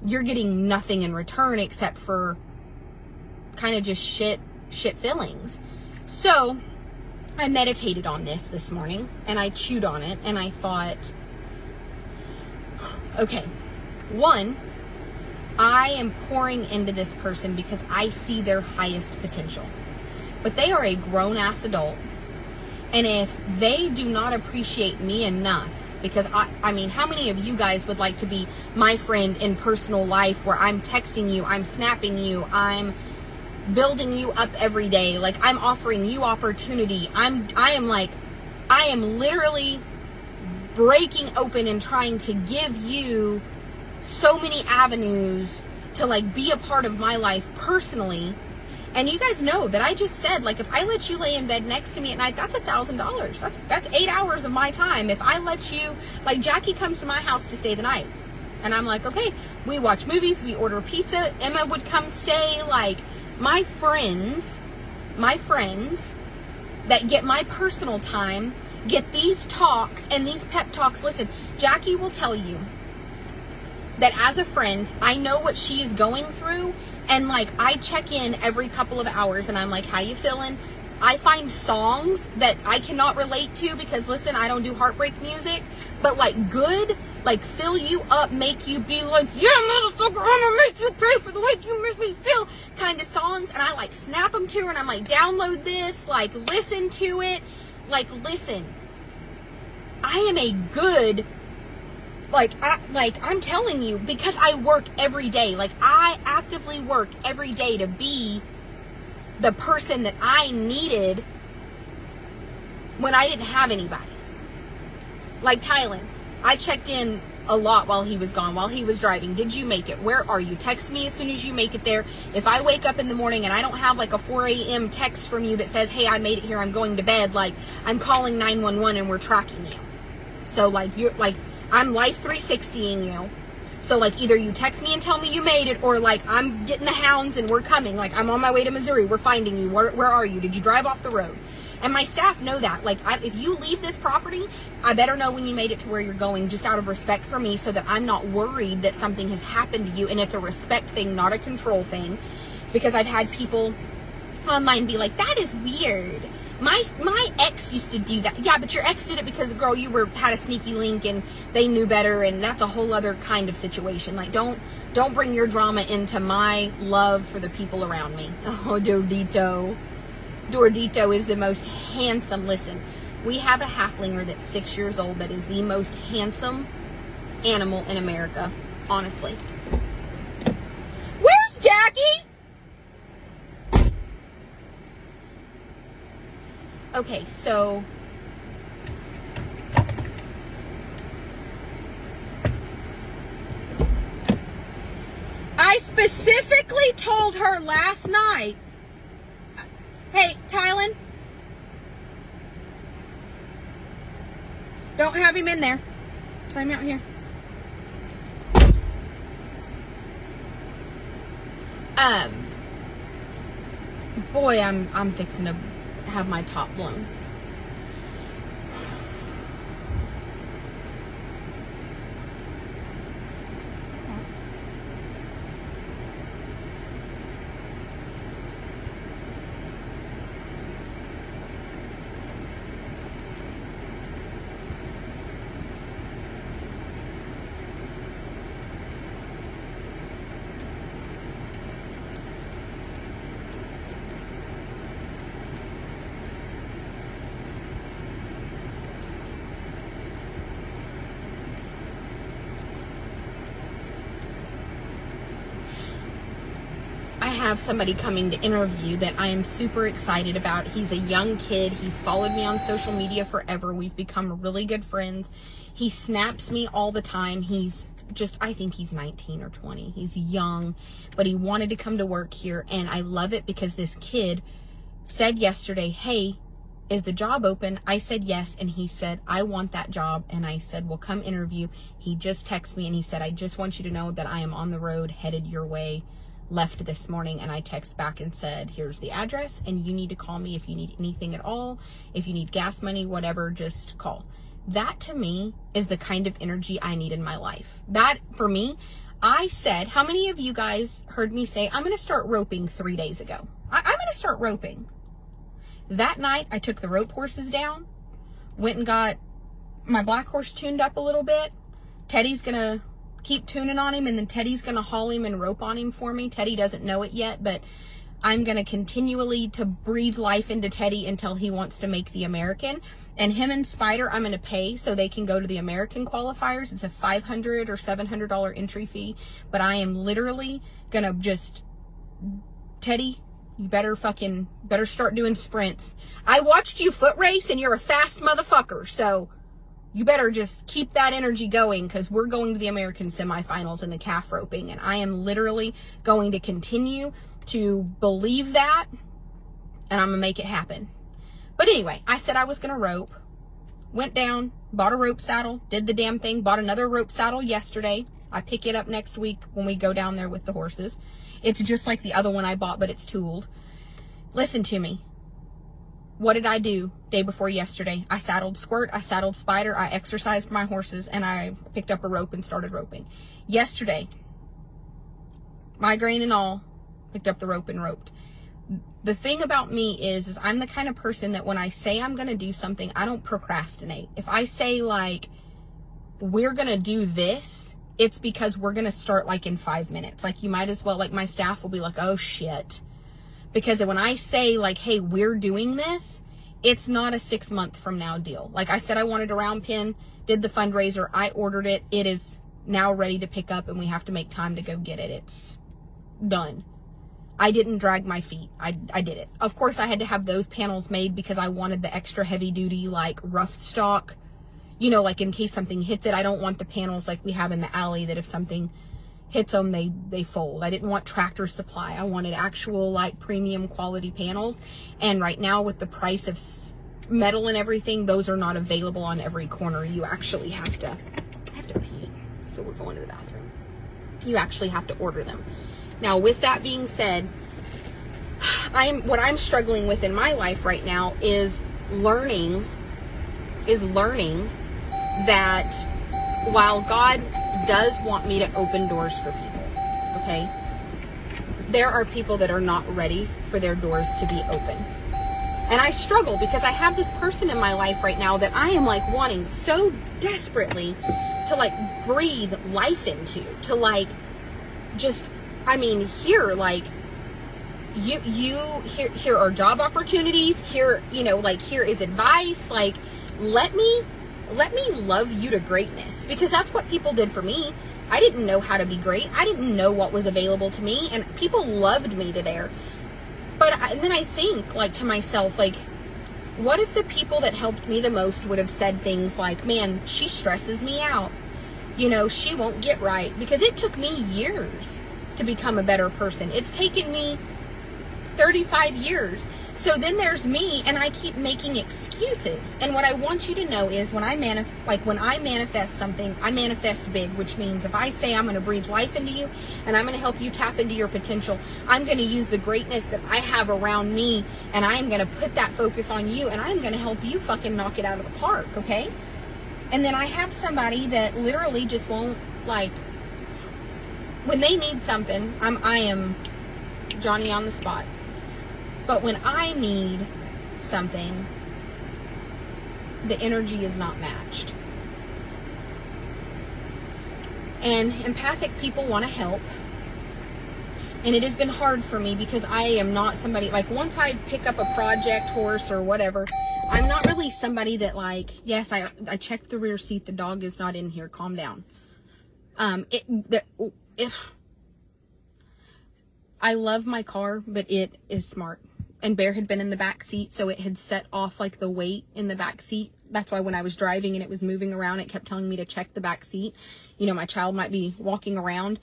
you're getting nothing in return except for kind of just shit feelings. So I meditated on this morning and I chewed on it and I thought, okay, one, I am pouring into this person because I see their highest potential. But they are a grown-ass adult. And if they do not appreciate me enough, because I mean, how many of you guys would like to be my friend in personal life, where I'm texting you, I'm snapping you, I'm building you up every day, like I'm offering you opportunity. I am literally breaking open and trying to give you so many avenues to like be a part of my life personally. And you guys know that I just said, like, if I let you lay in bed next to me at night, that's $1,000. That's 8 hours of my time. If I let you, like, Jackie comes to my house to stay the night, and I'm like, okay, we watch movies, we order pizza, Emma would come stay. Like, my friends that get my personal time get these talks and these pep talks. Listen, Jackie will tell you that as a friend, I know what she is going through, and like I check in every couple of hours and I'm like, how you feeling? I find songs that I cannot relate to because, listen, I don't do heartbreak music, but like good, like fill you up, make you be like, yeah, motherfucker, I'm gonna make you pay for the way you make me feel kind of songs. And I like snap them to her and I'm like, download this, like listen to it, like listen. I am a good, I'm telling you, because I work every day. Like I actively work every day to be the person that I needed when I didn't have anybody. Like Tylen, I checked in a lot while he was gone, while he was driving. Did you make it? Where are you? Text me as soon as you make it there. If I wake up in the morning and I don't have like a 4 a.m. text from you that says, hey, I made it here, I'm going to bed, like, I'm calling 911 and we're tracking you. So, like, you're like, I'm life 360ing you. So, like, either you text me and tell me you made it, or, like, I'm getting the hounds and we're coming. Like, I'm on my way to Missouri. We're finding you. Where are you? Did you drive off the road? And my staff know that. Like, if you leave this property, I better know when you made it to where you're going, just out of respect for me, so that I'm not worried that something has happened to you. And it's a respect thing, not a control thing. Because I've had people online be like, that is weird. My ex used to do that. Yeah, but your ex did it because, girl, you had a sneaky link and they knew better, and that's a whole other kind of situation. Like, don't bring your drama into my love for the people around me. Oh, Dordito. Dordito is the most handsome. Listen, we have a halflinger that's 6 years old that is the most handsome animal in America, honestly. Where's Jackie? Okay, so I specifically told her last night, hey, Tylen, don't have him in there. Time out here. Boy, I'm fixing to have my top blown. I have somebody coming to interview that I am super excited about. He's a young kid. He's followed me on social media forever. We've become really good friends. He snaps me all the time. He's just, I think he's 19 or 20. He's young, but he wanted to come to work here, and I love it because this kid said yesterday, hey, is the job open? I said yes, and he said, I want that job. And I said, well, come interview. He just texted me and he said, I just want you to know that I am on the road headed your way. Left this morning. And I text back and said, here's the address, and you need to call me if you need anything at all. If you need gas money, whatever, just call. That to me is the kind of energy I need in my life. That for me, I said, how many of you guys heard me say, I'm going to start roping 3 days ago? I'm going to start roping. That night, I took the rope horses down, went and got my black horse tuned up a little bit. Teddy's going to keep tuning on him, and then Teddy's going to haul him and rope on him for me. Teddy doesn't know it yet, but I'm going to continually to breathe life into Teddy until he wants to make the American. And him and Spider, I'm going to pay so they can go to the American qualifiers. It's a $500 or $700 entry fee, but I am literally going to just, Teddy, you better start doing sprints. I watched you foot race and you're a fast motherfucker, so you better just keep that energy going, because we're going to the American semifinals in the calf roping, and I am literally going to continue to believe that, and I'm going to make it happen. But anyway, I said I was going to rope, went down, bought a rope saddle, did the damn thing, bought another rope saddle yesterday. I pick it up next week when we go down there with the horses. It's just like the other one I bought, but it's tooled. Listen to me. What did I do day before yesterday? I saddled Squirt, I saddled Spider, I exercised my horses, and I picked up a rope and started roping. Yesterday, migraine and all, picked up the rope and roped. The thing about me is I'm the kind of person that when I say I'm going to do something, I don't procrastinate. If I say, like, we're going to do this, it's because we're going to start, like, in 5 minutes. Like, you might as well, like, my staff will be like, oh, shit. Because when I say, like, hey, we're doing this, it's not a 6 month from now deal. Like I said, I wanted a round pin, did the fundraiser, I ordered it. It is now ready to pick up, and we have to make time to go get it. It's done. I didn't drag my feet. I did it. Of course, I had to have those panels made because I wanted the extra heavy duty, like, rough stock, you know, like in case something hits it. I don't want the panels like we have in the alley that if something hits them, they fold. I didn't want Tractor Supply. I wanted actual like premium quality panels. And right now with the price of metal and everything, those are not available on every corner. You actually have to, I have to pee, so we're going to the bathroom. You actually have to order them. Now, with that being said, what I'm struggling with in my life right now is learning that while God does want me to open doors for people, okay, there are people that are not ready for their doors to be open. And I struggle because I have this person in my life right now that I am like wanting so desperately to like breathe life into, to like just, I mean, here, like, here are job opportunities, here, you know, like, here is advice, like, let me love you to greatness, because that's what people did for me. I didn't know how to be great. I didn't know what was available to me, and people loved me to there. And then I think, like, to myself, like, what if the people that helped me the most would have said things like, man, she stresses me out. You know, she won't get right. Because it took me years to become a better person. It's taken me 35 years. So then there's me, and I keep making excuses. And what I want you to know is when I manifest something, I manifest big, which means if I say I'm going to breathe life into you and I'm going to help you tap into your potential, I'm going to use the greatness that I have around me, and I'm going to put that focus on you, and I'm going to help you fucking knock it out of the park, okay? And then I have somebody that literally just won't, like, when they need something, I am Johnny on the spot. But when I need something, the energy is not matched. And empathic people want to help. And it has been hard for me because I am not somebody, like, once I pick up a project horse or whatever, I'm not really somebody that, like, yes, I checked the rear seat. The dog is not in here. Calm down. If I love my car, but it is smart. And Bear had been in the back seat, so it had set off like the weight in the back seat. That's why when I was driving and it was moving around, it kept telling me to check the back seat. You know, my child might be walking around.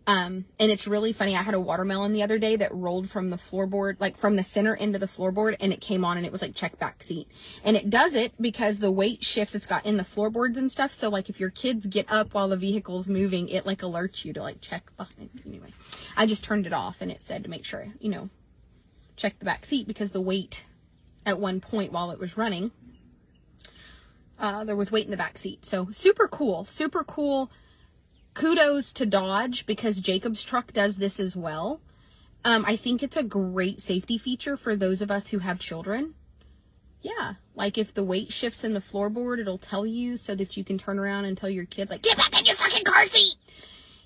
And it's really funny. I had a watermelon the other day that rolled from the floorboard, like from the center into the floorboard, and it came on and it was like check back seat. And it does it because the weight shifts. It's got in the floorboards and stuff. So like if your kids get up while the vehicle's moving, it like alerts you to like check behind. Anyway, I just turned it off and it said to make sure, you know, check the back seat, because the weight at one point while it was running, there was weight in the back seat. So super cool. Kudos to Dodge, because Jacob's truck does this as well. I think it's a great safety feature for those of us who have children. Yeah, like if the weight shifts in the floorboard, it'll tell you so that you can turn around and tell your kid, like, get back in your fucking car seat.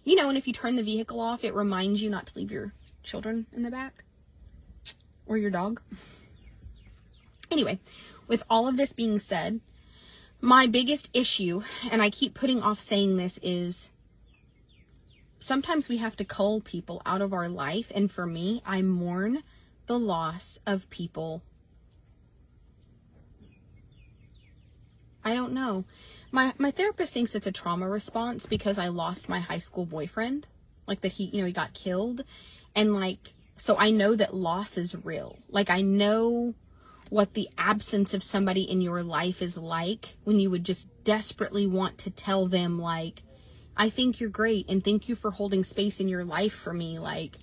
You know, and if you turn the vehicle off, it reminds you not to leave your children in the back. Or your dog. Anyway, with all of this being said, my biggest issue, and I keep putting off saying this, is sometimes we have to cull people out of our life. And for me, I mourn the loss of people. I don't know. My therapist thinks it's a trauma response because I lost my high school boyfriend. Like that he got killed. And like, so I know that loss is real. Like, I know what the absence of somebody in your life is like when you would just desperately want to tell them, like, I think you're great and thank you for holding space in your life for me. Like,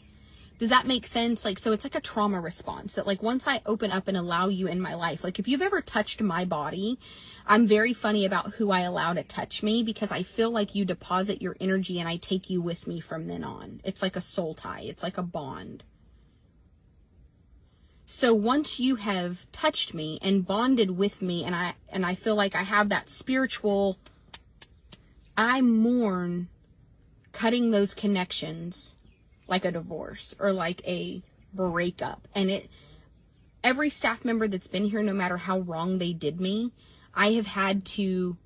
does that make sense? Like, so it's like a trauma response that, like, once I open up and allow you in my life, like if you've ever touched my body, I'm very funny about who I allow to touch me, because I feel like you deposit your energy and I take you with me from then on. It's like a soul tie. It's like a bond. So once you have touched me and bonded with me, and I feel like I have that spiritual, I mourn cutting those connections like a divorce or like a breakup. And every staff member that's been here, no matter how wrong they did me, I have had to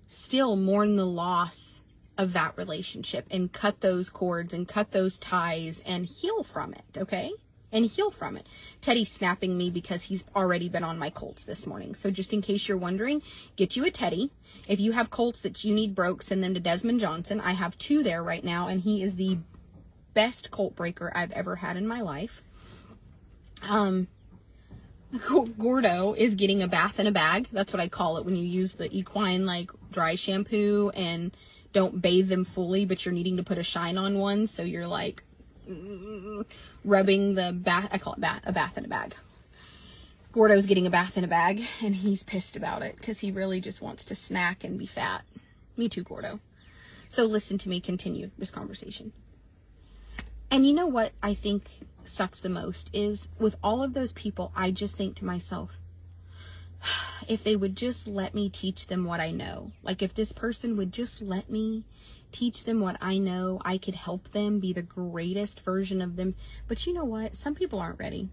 still mourn the loss of that relationship and cut those cords and cut those ties and heal from it, okay? and heal from it. Teddy's snapping me because he's already been on my colts this morning. So just in case you're wondering, get you a Teddy. If you have colts that you need broke, send them to Desmond Johnson. I have 2 there right now, and he is the best colt breaker I've ever had in my life. Gordo is getting a bath in a bag. That's what I call it when you use the equine like dry shampoo and don't bathe them fully, but you're needing to put a shine on one. So you're like rubbing the bath. I call it a bath in a bag. Gordo's getting a bath in a bag, and he's pissed about it because he really just wants to snack and be fat. Me too, Gordo. So listen to me continue this conversation. And you know what I think sucks the most is with all of those people, I just think to myself, if they would just let me teach them what I know, like if this person would just let me teach them what I know, I could help them be the greatest version of them. But you know what? Some people aren't ready.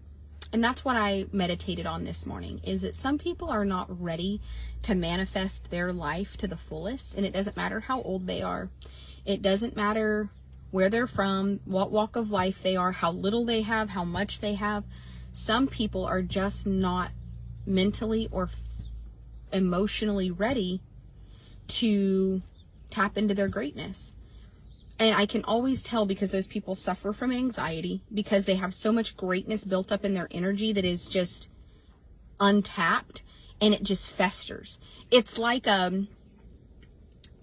And that's what I meditated on this morning, is that some people are not ready to manifest their life to the fullest. And it doesn't matter how old they are. It doesn't matter where they're from, what walk of life they are, how little they have, how much they have. Some people are just not mentally or emotionally ready to tap into their greatness. And I can always tell because those people suffer from anxiety because they have so much greatness built up in their energy that is just untapped, and it just festers. It's like a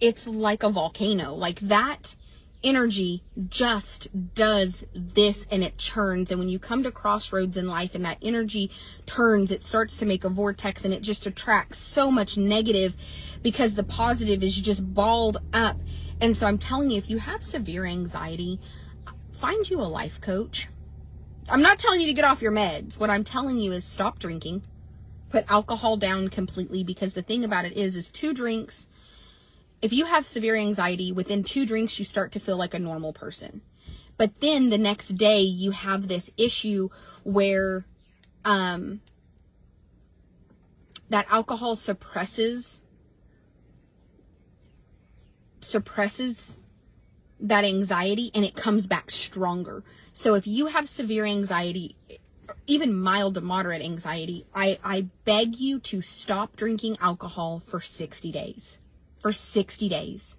volcano. Like that energy just does this, and it churns. And when you come to crossroads in life and that energy turns, it starts to make a vortex, and it just attracts so much negative because the positive is just balled up. And so I'm telling you, if you have severe anxiety, find you a life coach. I'm not telling you to get off your meds. What I'm telling you is stop drinking, put alcohol down completely, because the thing about it is 2 drinks. If you have severe anxiety, within 2 drinks, you start to feel like a normal person. But then the next day you have this issue where that alcohol suppresses that anxiety, and it comes back stronger. So if you have severe anxiety, even mild to moderate anxiety, I beg you to stop drinking alcohol for 60 days. For 60 days.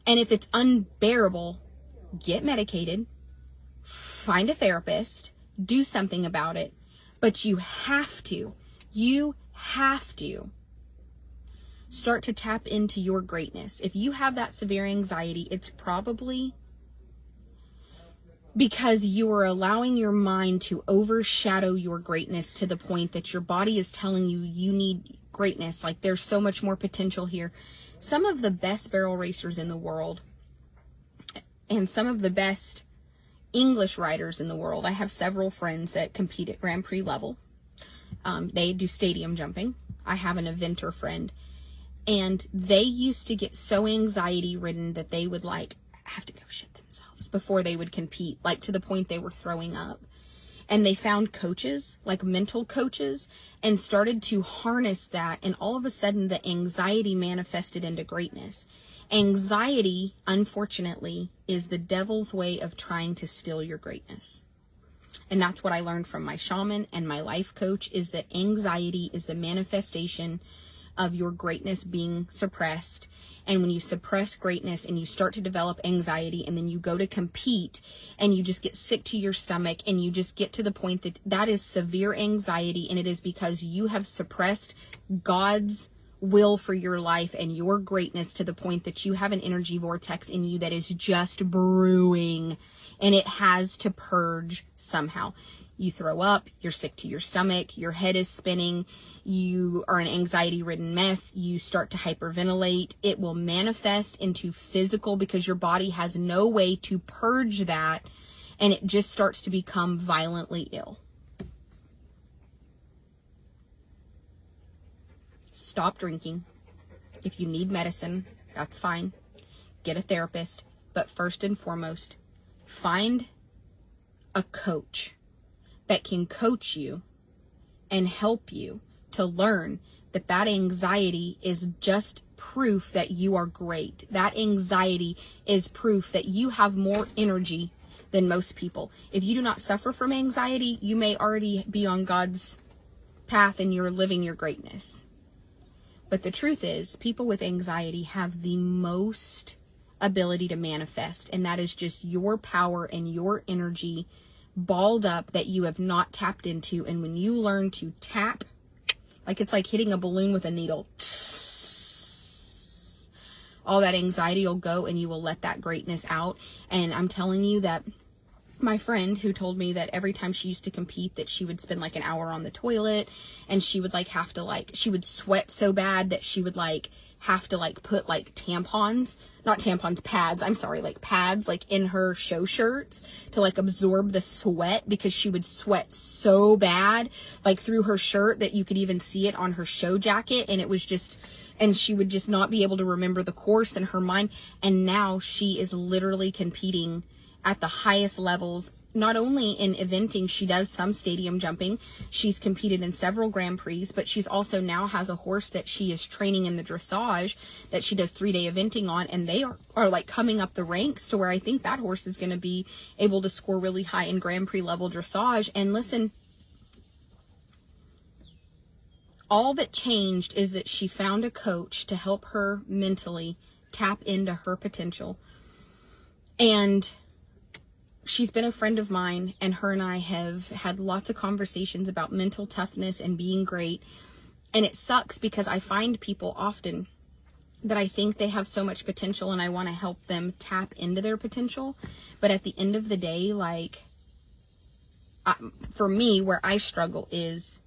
And if it's unbearable, get medicated, find a therapist, do something about it. But you have to start to tap into your greatness. If you have that severe anxiety, it's probably because you are allowing your mind to overshadow your greatness to the point that your body is telling you you need greatness. Like there's so much more potential here. Some of the best barrel racers in the world and some of the best English riders in the world. I have several friends that compete at Grand Prix level. They do stadium jumping. I have an eventer friend, and they used to get so anxiety ridden that they would like have to go shit themselves before they would compete, like to the point they were throwing up. And they found coaches, like mental coaches, and started to harness that. And all of a sudden, the anxiety manifested into greatness. Anxiety, unfortunately, is the devil's way of trying to steal your greatness. And that's what I learned from my shaman and my life coach, is that anxiety is the manifestation of your greatness being suppressed. And when you suppress greatness and you start to develop anxiety, and then you go to compete and you just get sick to your stomach, and you just get to the point that that is severe anxiety, and it is because you have suppressed God's will for your life and your greatness to the point that you have an energy vortex in you that is just brewing, and it has to purge somehow. You throw up, you're sick to your stomach, your head is spinning, you are an anxiety-ridden mess, you start to hyperventilate. It will manifest into physical because your body has no way to purge that, and it just starts to become violently ill. Stop drinking. If you need medicine, that's fine. Get a therapist. But first and foremost, find a coach that can coach you and help you to learn that that anxiety is just proof that you are great. That anxiety is proof that you have more energy than most people. If you do not suffer from anxiety, you may already be on God's path and you're living your greatness. But the truth is, people with anxiety have the most ability to manifest, and that is just your power and your energy balled up that you have not tapped into. And when you learn to tap, like it's like hitting a balloon with a needle, all that anxiety will go and you will let that greatness out. And I'm telling you that my friend who told me that every time she used to compete that she would spend like an hour on the toilet, and she would like have to like, she would sweat so bad that she would like have to like put like pads, like pads like in her show shirts to like absorb the sweat, because she would sweat so bad like through her shirt that you could even see it on her show jacket. And it was just, and she would just not be able to remember the course in her mind. And now she is literally competing at the highest levels. Not only in eventing, she does some stadium jumping. She's competed in several Grand Prix, but she's also now has a horse that she is training in the dressage that she does 3-day eventing on. And they are like coming up the ranks to where I think that horse is going to be able to score really high in Grand Prix level dressage. And listen, all that changed is that she found a coach to help her mentally tap into her potential. And she's been a friend of mine, and her and I have had lots of conversations about mental toughness and being great. And it sucks because I find people often that I think they have so much potential and I want to help them tap into their potential. But at the end of the day, like, for me, where I struggle is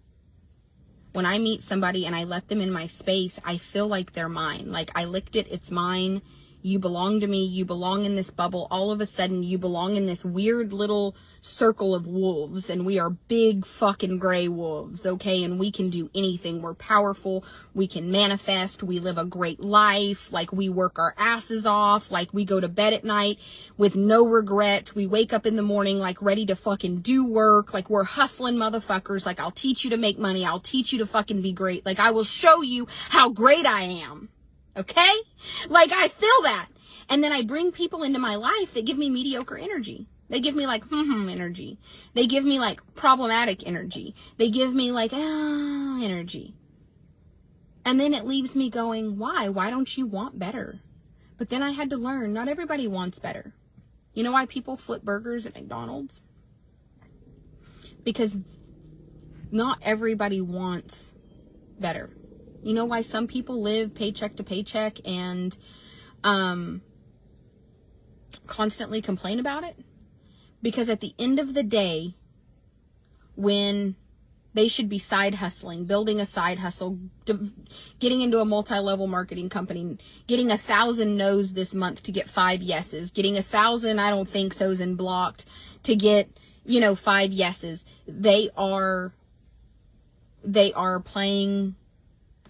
when I meet somebody and I let them in my space, I feel like they're mine. Like, I licked it, it's mine. You belong to me. You belong in this bubble. All of a sudden, you belong in this weird little circle of wolves, and we are big fucking gray wolves, okay? And we can do anything. We're powerful. We can manifest. We live a great life. Like, we work our asses off. Like, we go to bed at night with no regrets. We wake up in the morning, like, ready to fucking do work. Like, we're hustling motherfuckers. Like, I'll teach you to make money. I'll teach you to fucking be great. Like, I will show you how great I am. Okay? Like, I feel that. And then I bring people into my life that give me mediocre energy. They give me like, energy. They give me like problematic energy. They give me like, energy. And then it leaves me going, why? Why don't you want better? But then I had to learn, not everybody wants better. You know why people flip burgers at McDonald's? Because not everybody wants better. You know why some people live paycheck to paycheck and constantly complain about it? Because at the end of the day, when they should be side hustling, building a side hustle, getting into a multi-level marketing company, getting 1,000 no's this month to get 5 yeses, getting 1,000 I don't think so's and blocked to get, 5 yeses. They are playing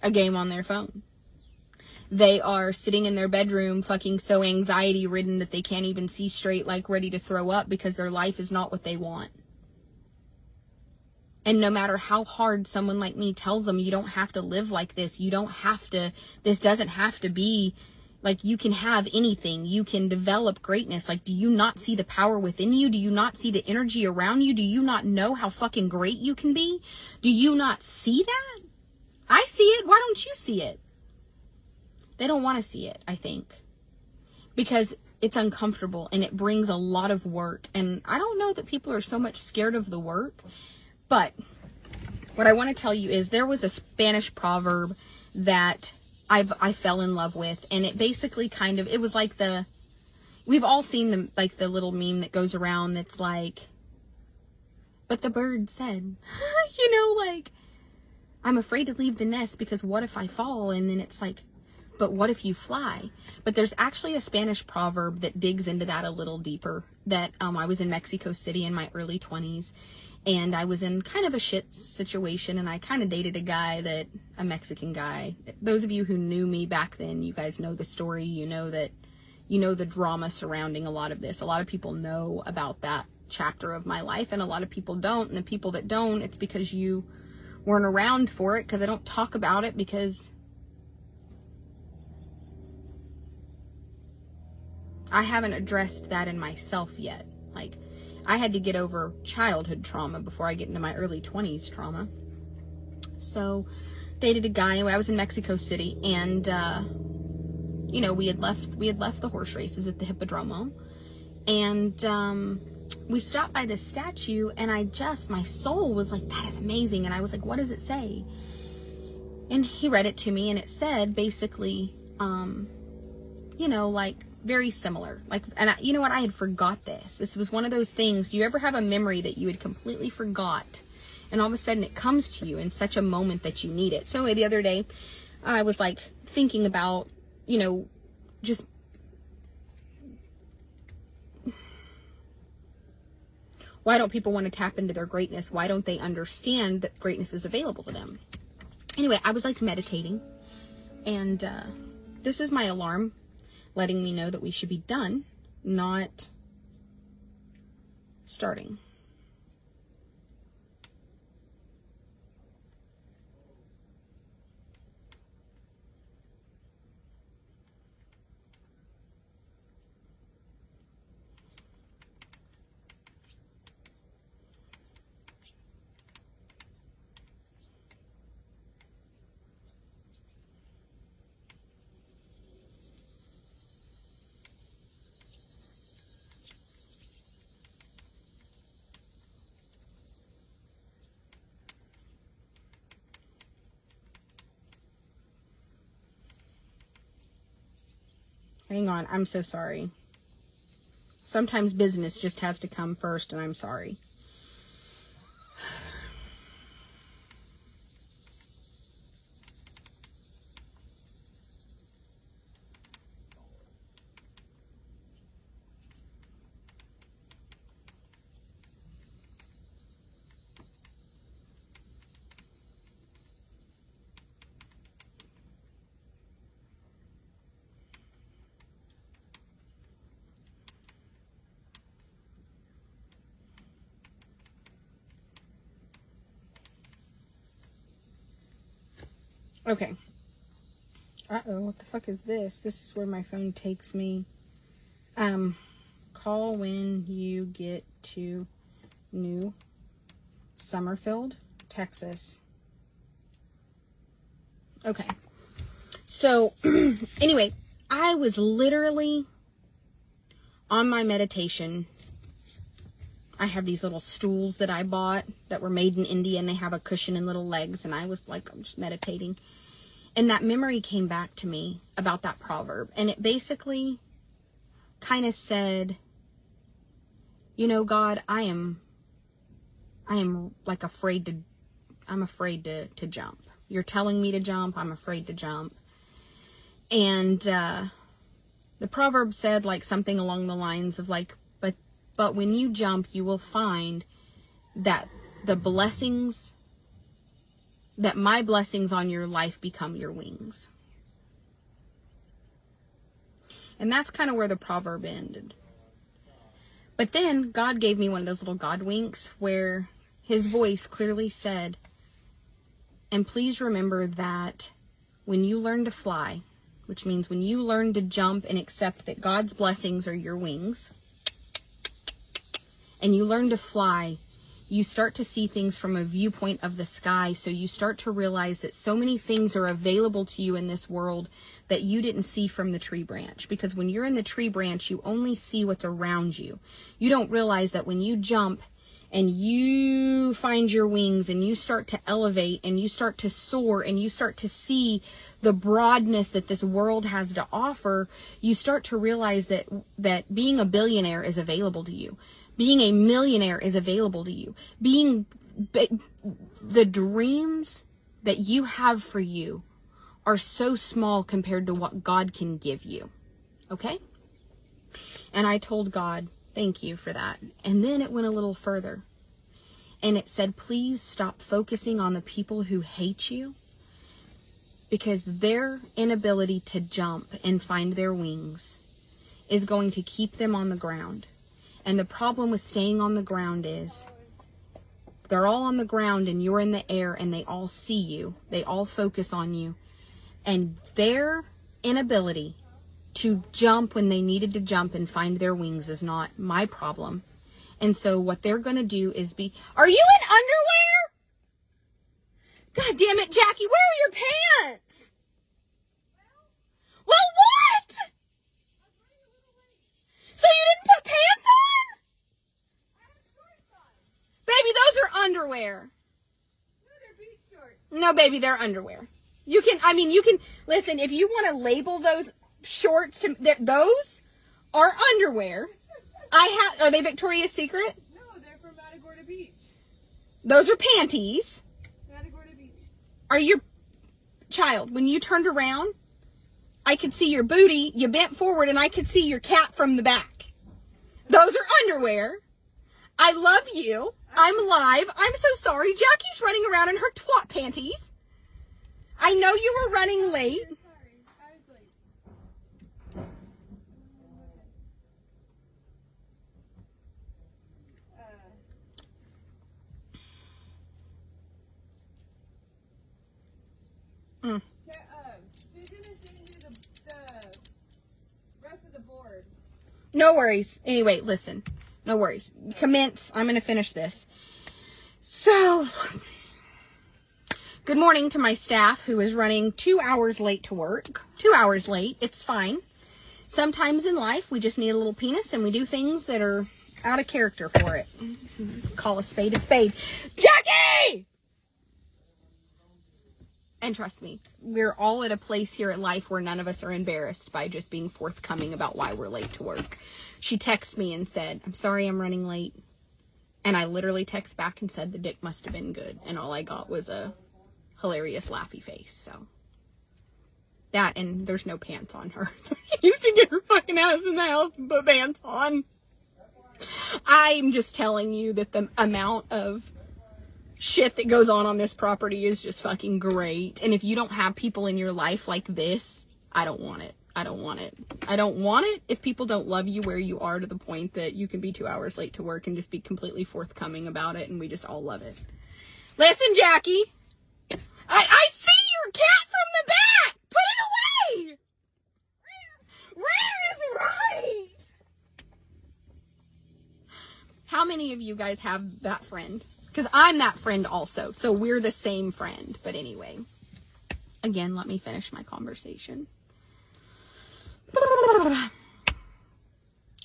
a game on their phone. They are sitting in their bedroom fucking so anxiety ridden that they can't even see straight, like ready to throw up because their life is not what they want. And no matter how hard someone like me tells them, you don't have to live like this. You don't have to, this doesn't have to be, like, you can have anything. You can develop greatness. Like, do you not see the power within you? Do you not see the energy around you? Do you not know how fucking great you can be? Do you not see that? I see it. Why don't you see it? They don't want to see it, I think. Because it's uncomfortable and it brings a lot of work. And I don't know that people are so much scared of the work. But what I want to tell you is there was a Spanish proverb that I fell in love with. And it basically it was like we've all seen the little meme that goes around that's like, but the bird said, like, I'm afraid to leave the nest because what if I fall? And then it's like, but what if you fly? But there's actually a Spanish proverb that digs into that a little deeper. That I was in Mexico City in my early 20s, and I was in kind of a shit situation, and I kind of dated a Mexican guy. Those of you who knew me back then, you guys know the story. You know the drama surrounding a lot of this. A lot of people know about that chapter of my life, and a lot of people don't. And the people that don't, it's because you weren't around for it, because I don't talk about it because I haven't addressed that in myself yet. Like, I had to get over childhood trauma before I get into my early 20s trauma. So, dated a guy. I was in Mexico City, and you know, we had left the horse races at the Hippodromo, and we stopped by this statue, and my soul was like, that is amazing. And I was like, what does it say? And he read it to me, and it said basically, you know, like, very similar. Like, and you know what? I had forgot this. This was one of those things. Do you ever have a memory that you had completely forgot, and all of a sudden it comes to you in such a moment that you need it? So the other day, I was like thinking about, you know, just why don't people want to tap into their greatness? Why don't they understand that greatness is available to them? Anyway, I was like meditating, and this is my alarm letting me know that we should be done, not starting. Hang on, I'm so sorry. Sometimes business just has to come first, and I'm sorry. Okay. Uh-oh, what the fuck is this? This is where my phone takes me. Call when you get to New Summerfield, Texas. Okay. So, anyway, I was literally on my meditation. I have these little stools that I bought that were made in India, and they have a cushion and little legs, and I was like, I'm just meditating. And that memory came back to me about that proverb, and it basically kind of said, you know, God, I am like afraid to jump. You're telling me to jump. I'm afraid to jump. And the proverb said like something along the lines of like, but when you jump, you will find that the blessings, that my blessings on your life become your wings. And that's kind of where the proverb ended. But then God gave me one of those little God winks where his voice clearly said, and please remember that when you learn to fly, which means when you learn to jump and accept that God's blessings are your wings, and you learn to fly, you start to see things from a viewpoint of the sky. So you start to realize that so many things are available to you in this world that you didn't see from the tree branch. Because when you're in the tree branch, you only see what's around you. You don't realize that when you jump and you find your wings and you start to elevate and you start to soar and you start to see the broadness that this world has to offer, you start to realize that being a billionaire is available to you. Being a millionaire is available to you. The dreams that you have for you are so small compared to what God can give you. Okay? And I told God, thank you for that. And then it went a little further. And it said, please stop focusing on the people who hate you, because their inability to jump and find their wings is going to keep them on the ground. And the problem with staying on the ground is they're all on the ground and you're in the air and they all see you. They all focus on you. And their inability to jump when they needed to jump and find their wings is not my problem. And so what they're going to do is are you in underwear? God damn it, Jackie, where are your pants? Well, what? So you didn't put pants on? Baby, those are underwear. No, they're beach shorts. No, baby, they're underwear. You can, listen, if you want to label those shorts those are underwear. Are they Victoria's Secret? No, they're from Matagorda Beach. Those are panties. Matagorda Beach. Are your child, when you turned around, I could see your booty, you bent forward, and I could see your cat from the back. Those are underwear. I love you. I'm live. I'm so sorry. Jackie's running around in her twat panties. I know you were running late. Sorry, I was late. She's gonna send you the rest of the board. No worries. Anyway, listen. No worries. Commence. I'm going to finish this. So, good morning to my staff who is running 2 hours late to work. 2 hours late. It's fine. Sometimes in life, we just need a little penis and we do things that are out of character for it. Call a spade a spade. Jackie! And trust me, we're all at a place here at life where none of us are embarrassed by just being forthcoming about why we're late to work. She texted me and said, I'm sorry I'm running late. And I literally texted back and said the dick must have been good. And all I got was a hilarious laughy face. So that, and there's no pants on her. So she needs to get her fucking ass in the house and put pants on. I'm just telling you that the amount of shit that goes on this property is just fucking great. And if you don't have people in your life like this, I don't want it. I don't want it. I don't want it if people don't love you where you are to the point that you can be 2 hours late to work and just be completely forthcoming about it, and we just all love it. Listen, Jackie, I see your cat from the back. Put it away. Rare is right. How many of you guys have that friend? Because I'm that friend also. So we're the same friend. But anyway, again, let me finish my conversation.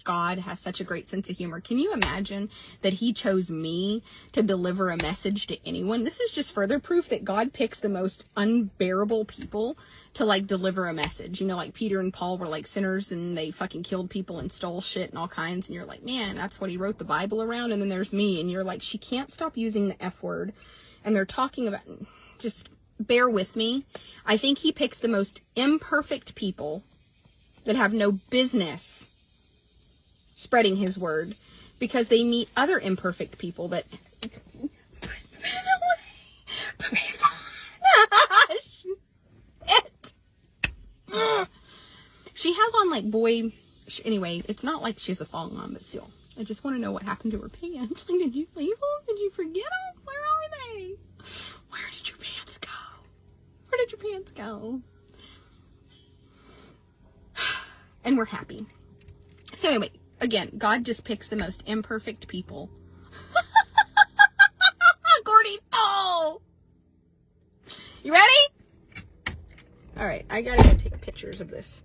God has such a great sense of humor. Can you imagine that he chose me to deliver a message to anyone? This is just further proof that God picks the most unbearable people to like deliver a message. You know, like Peter and Paul were like sinners and they fucking killed people and stole shit and all kinds. And you're like, man, that's what he wrote the Bible around. And then there's me and you're like, she can't stop using the F word. And they're talking about, just bear with me. I think he picks the most imperfect people that have no business spreading his word because they meet other imperfect people that put pants on. She has on like anyway, it's not like she has a thong on, but still, I just want to know what happened to her pants. Like, did you leave them? Did you forget them? Where are they? Where did your pants go? Where did your pants go? And we're happy. So anyway, again, God just picks the most imperfect people. Gordito! You ready? All right, I gotta go take pictures of this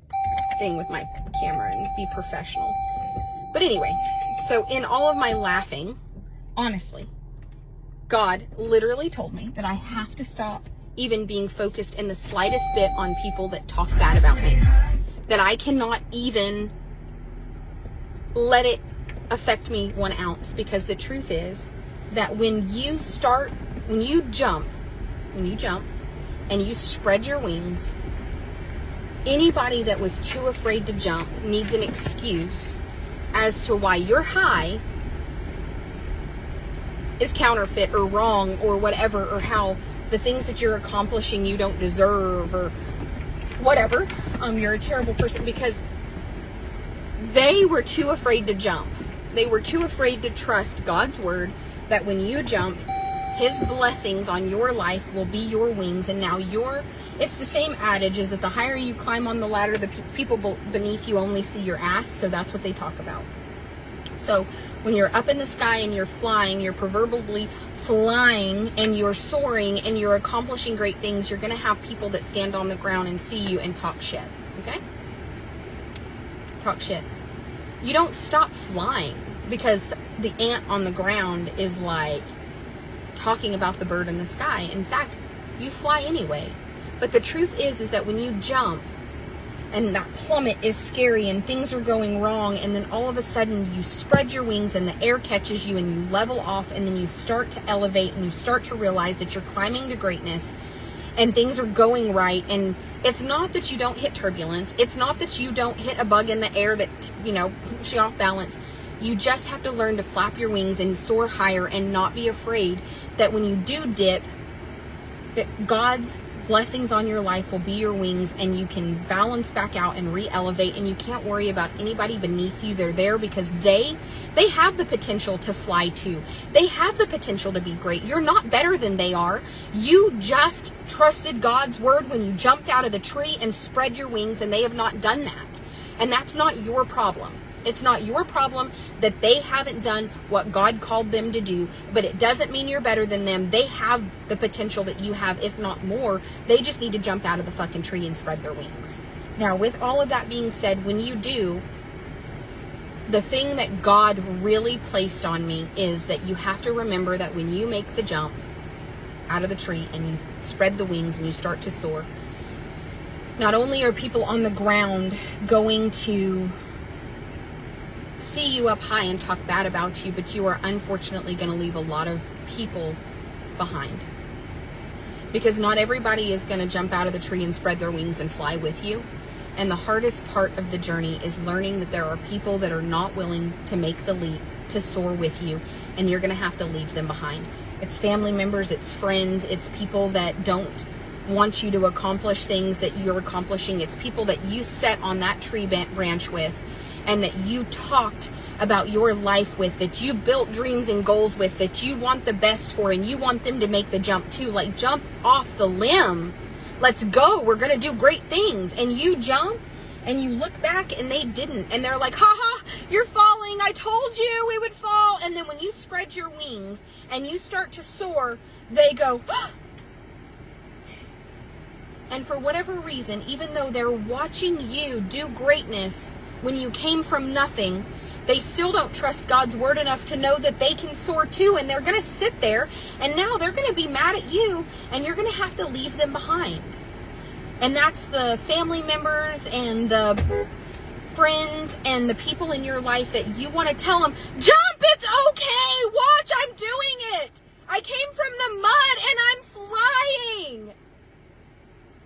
thing with my camera and be professional. But anyway, so in all of my laughing, honestly, God literally told me that I have to stop even being focused in the slightest bit on people that talk bad about me. That I cannot even let it affect me 1 ounce, because the truth is that when you jump and you spread your wings, anybody that was too afraid to jump needs an excuse as to why your high is counterfeit or wrong or whatever, or how the things that you're accomplishing you don't deserve or whatever. You're a terrible person, because they were too afraid to jump. They were too afraid to trust God's word that when you jump, his blessings on your life will be your wings. And now it's the same adage, is that the higher you climb on the ladder, the people beneath you only see your ass. So that's what they talk about. So When you're up in the sky and you're flying, you're proverbially flying and you're soaring and you're accomplishing great things, you're going to have people that stand on the ground and see you and talk shit. Okay? Talk shit. You don't stop flying because the ant on the ground is like talking about the bird in the sky. In fact, you fly anyway. But the truth is that when you jump and that plummet is scary and things are going wrong, and then all of a sudden you spread your wings and the air catches you and you level off, and then you start to elevate and you start to realize that you're climbing to greatness and things are going right. And it's not that you don't hit turbulence. It's not that you don't hit a bug in the air that, puts you off balance. You just have to learn to flap your wings and soar higher and not be afraid that when you do dip, that God's blessings on your life will be your wings and you can balance back out and re-elevate, and you can't worry about anybody beneath you. They're there because they have the potential to fly too. They have the potential to be great. You're not better than they are. You just trusted God's word when you jumped out of the tree and spread your wings, and they have not done that. And that's not your problem. It's not your problem that they haven't done what God called them to do, but it doesn't mean you're better than them. They have the potential that you have, if not more. They just need to jump out of the fucking tree and spread their wings. Now, with all of that being said, when you do, the thing that God really placed on me is that you have to remember that when you make the jump out of the tree and you spread the wings and you start to soar, not only are people on the ground going to see you up high and talk bad about you, but you are unfortunately going to leave a lot of people behind. Because not everybody is going to jump out of the tree and spread their wings and fly with you. And the hardest part of the journey is learning that there are people that are not willing to make the leap to soar with you, and you're going to have to leave them behind. It's family members, it's friends, it's people that don't want you to accomplish things that you're accomplishing. It's people that you sat on that tree branch with, and that you talked about your life with, that you built dreams and goals with, that you want the best for, and you want them to make the jump too. Like, jump off the limb. Let's go. We're going to do great things. And you jump and you look back and they didn't. And they're like, haha, you're falling. I told you we would fall. And then when you spread your wings and you start to soar, they go, ah! And for whatever reason, even though they're watching you do greatness when you came from nothing, they still don't trust God's word enough to know that they can soar too, and they're going to sit there, and now they're going to be mad at you, and you're going to have to leave them behind. And that's the family members and the friends and the people in your life that you want to tell them, jump, it's okay, watch, I'm doing it. I came from the mud and I'm flying.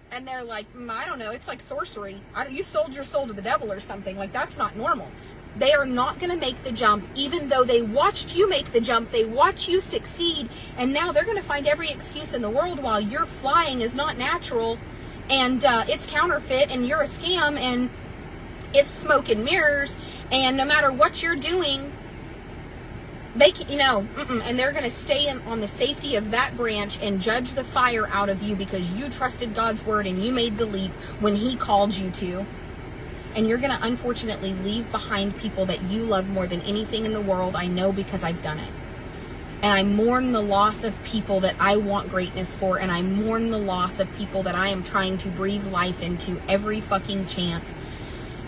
And they're like, I don't know, it's like sorcery. You sold your soul to the devil or something. Like, that's not normal. They are not going to make the jump, even though they watched you make the jump. They watch you succeed, and now they're going to find every excuse in the world while you're flying is not natural, and it's counterfeit, and you're a scam, and it's smoke and mirrors, and no matter what you're doing, they can, and they're going to stay on the safety of that branch and judge the fire out of you because you trusted God's word and you made the leap when he called you to. And you're going to unfortunately leave behind people that you love more than anything in the world. I know, because I've done it. And I mourn the loss of people that I want greatness for, and I mourn the loss of people that I am trying to breathe life into every fucking chance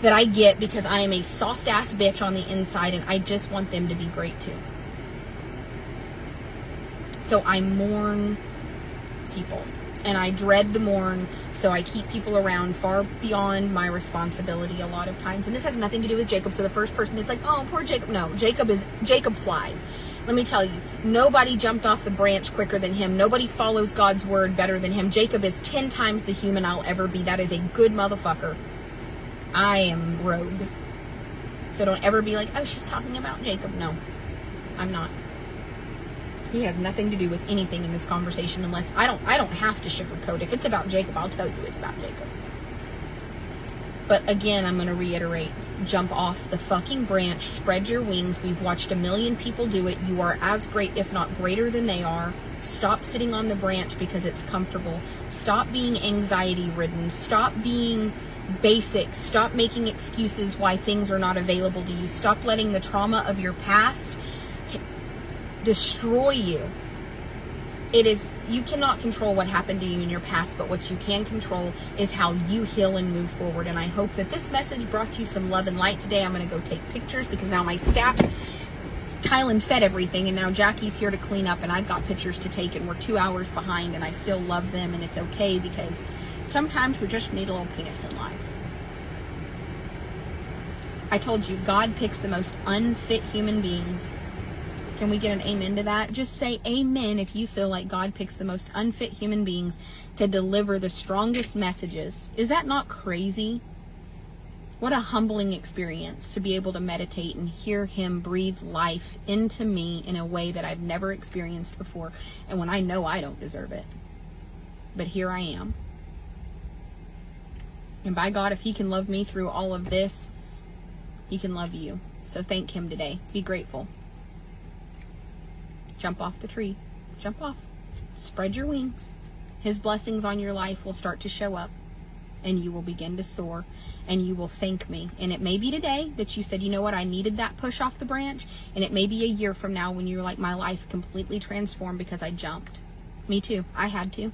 that I get, because I am a soft ass bitch on the inside and I just want them to be great too. So I mourn people, and I dread the mourn, so I keep people around far beyond my responsibility a lot of times. And this has nothing to do with Jacob. So the first person that's like, oh, poor Jacob. No, Jacob flies. Let me tell you, nobody jumped off the branch quicker than him. Nobody follows God's word better than him. Jacob is 10 times the human I'll ever be. That is a good motherfucker. I am rogue. So don't ever be like, oh, she's talking about Jacob. No, I'm not. He has nothing to do with anything in this conversation, unless I don't have to sugarcoat. If it's about Jacob, I'll tell you it's about Jacob. But again, I'm going to reiterate, jump off the fucking branch, spread your wings. We've watched a million people do it. You are as great, if not greater than they are. Stop sitting on the branch because it's comfortable. Stop being anxiety ridden. Stop being basics. Stop making excuses why things are not available to you. Stop letting the trauma of your past destroy you. You cannot control what happened to you in your past, but what you can control is how you heal and move forward. And I hope that this message brought you some love and light today. I'm going to go take pictures because now my staff, Tylen fed everything, and now Jackie's here to clean up, and I've got pictures to take, and we're 2 hours behind, and I still love them, and it's okay because sometimes we just need a little penis in life. I told you, God picks the most unfit human beings. Can we get an amen to that? Just say amen if you feel like God picks the most unfit human beings to deliver the strongest messages. Is that not crazy? What a humbling experience to be able to meditate and hear him breathe life into me in a way that I've never experienced before. And when I know I don't deserve it. But here I am. And by God, if he can love me through all of this, he can love you. So thank him today. Be grateful. Jump off the tree. Jump off. Spread your wings. His blessings on your life will start to show up, and you will begin to soar, and you will thank me. And it may be today that you said, you know what, I needed that push off the branch, and it may be a year from now when you're like, my life completely transformed because I jumped. Me too. I had to.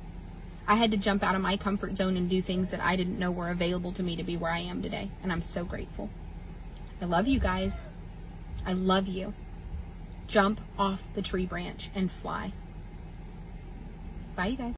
I had to jump out of my comfort zone and do things that I didn't know were available to me to be where I am today, and I'm so grateful. I love you guys. I love you. Jump off the tree branch and fly. Bye, you guys.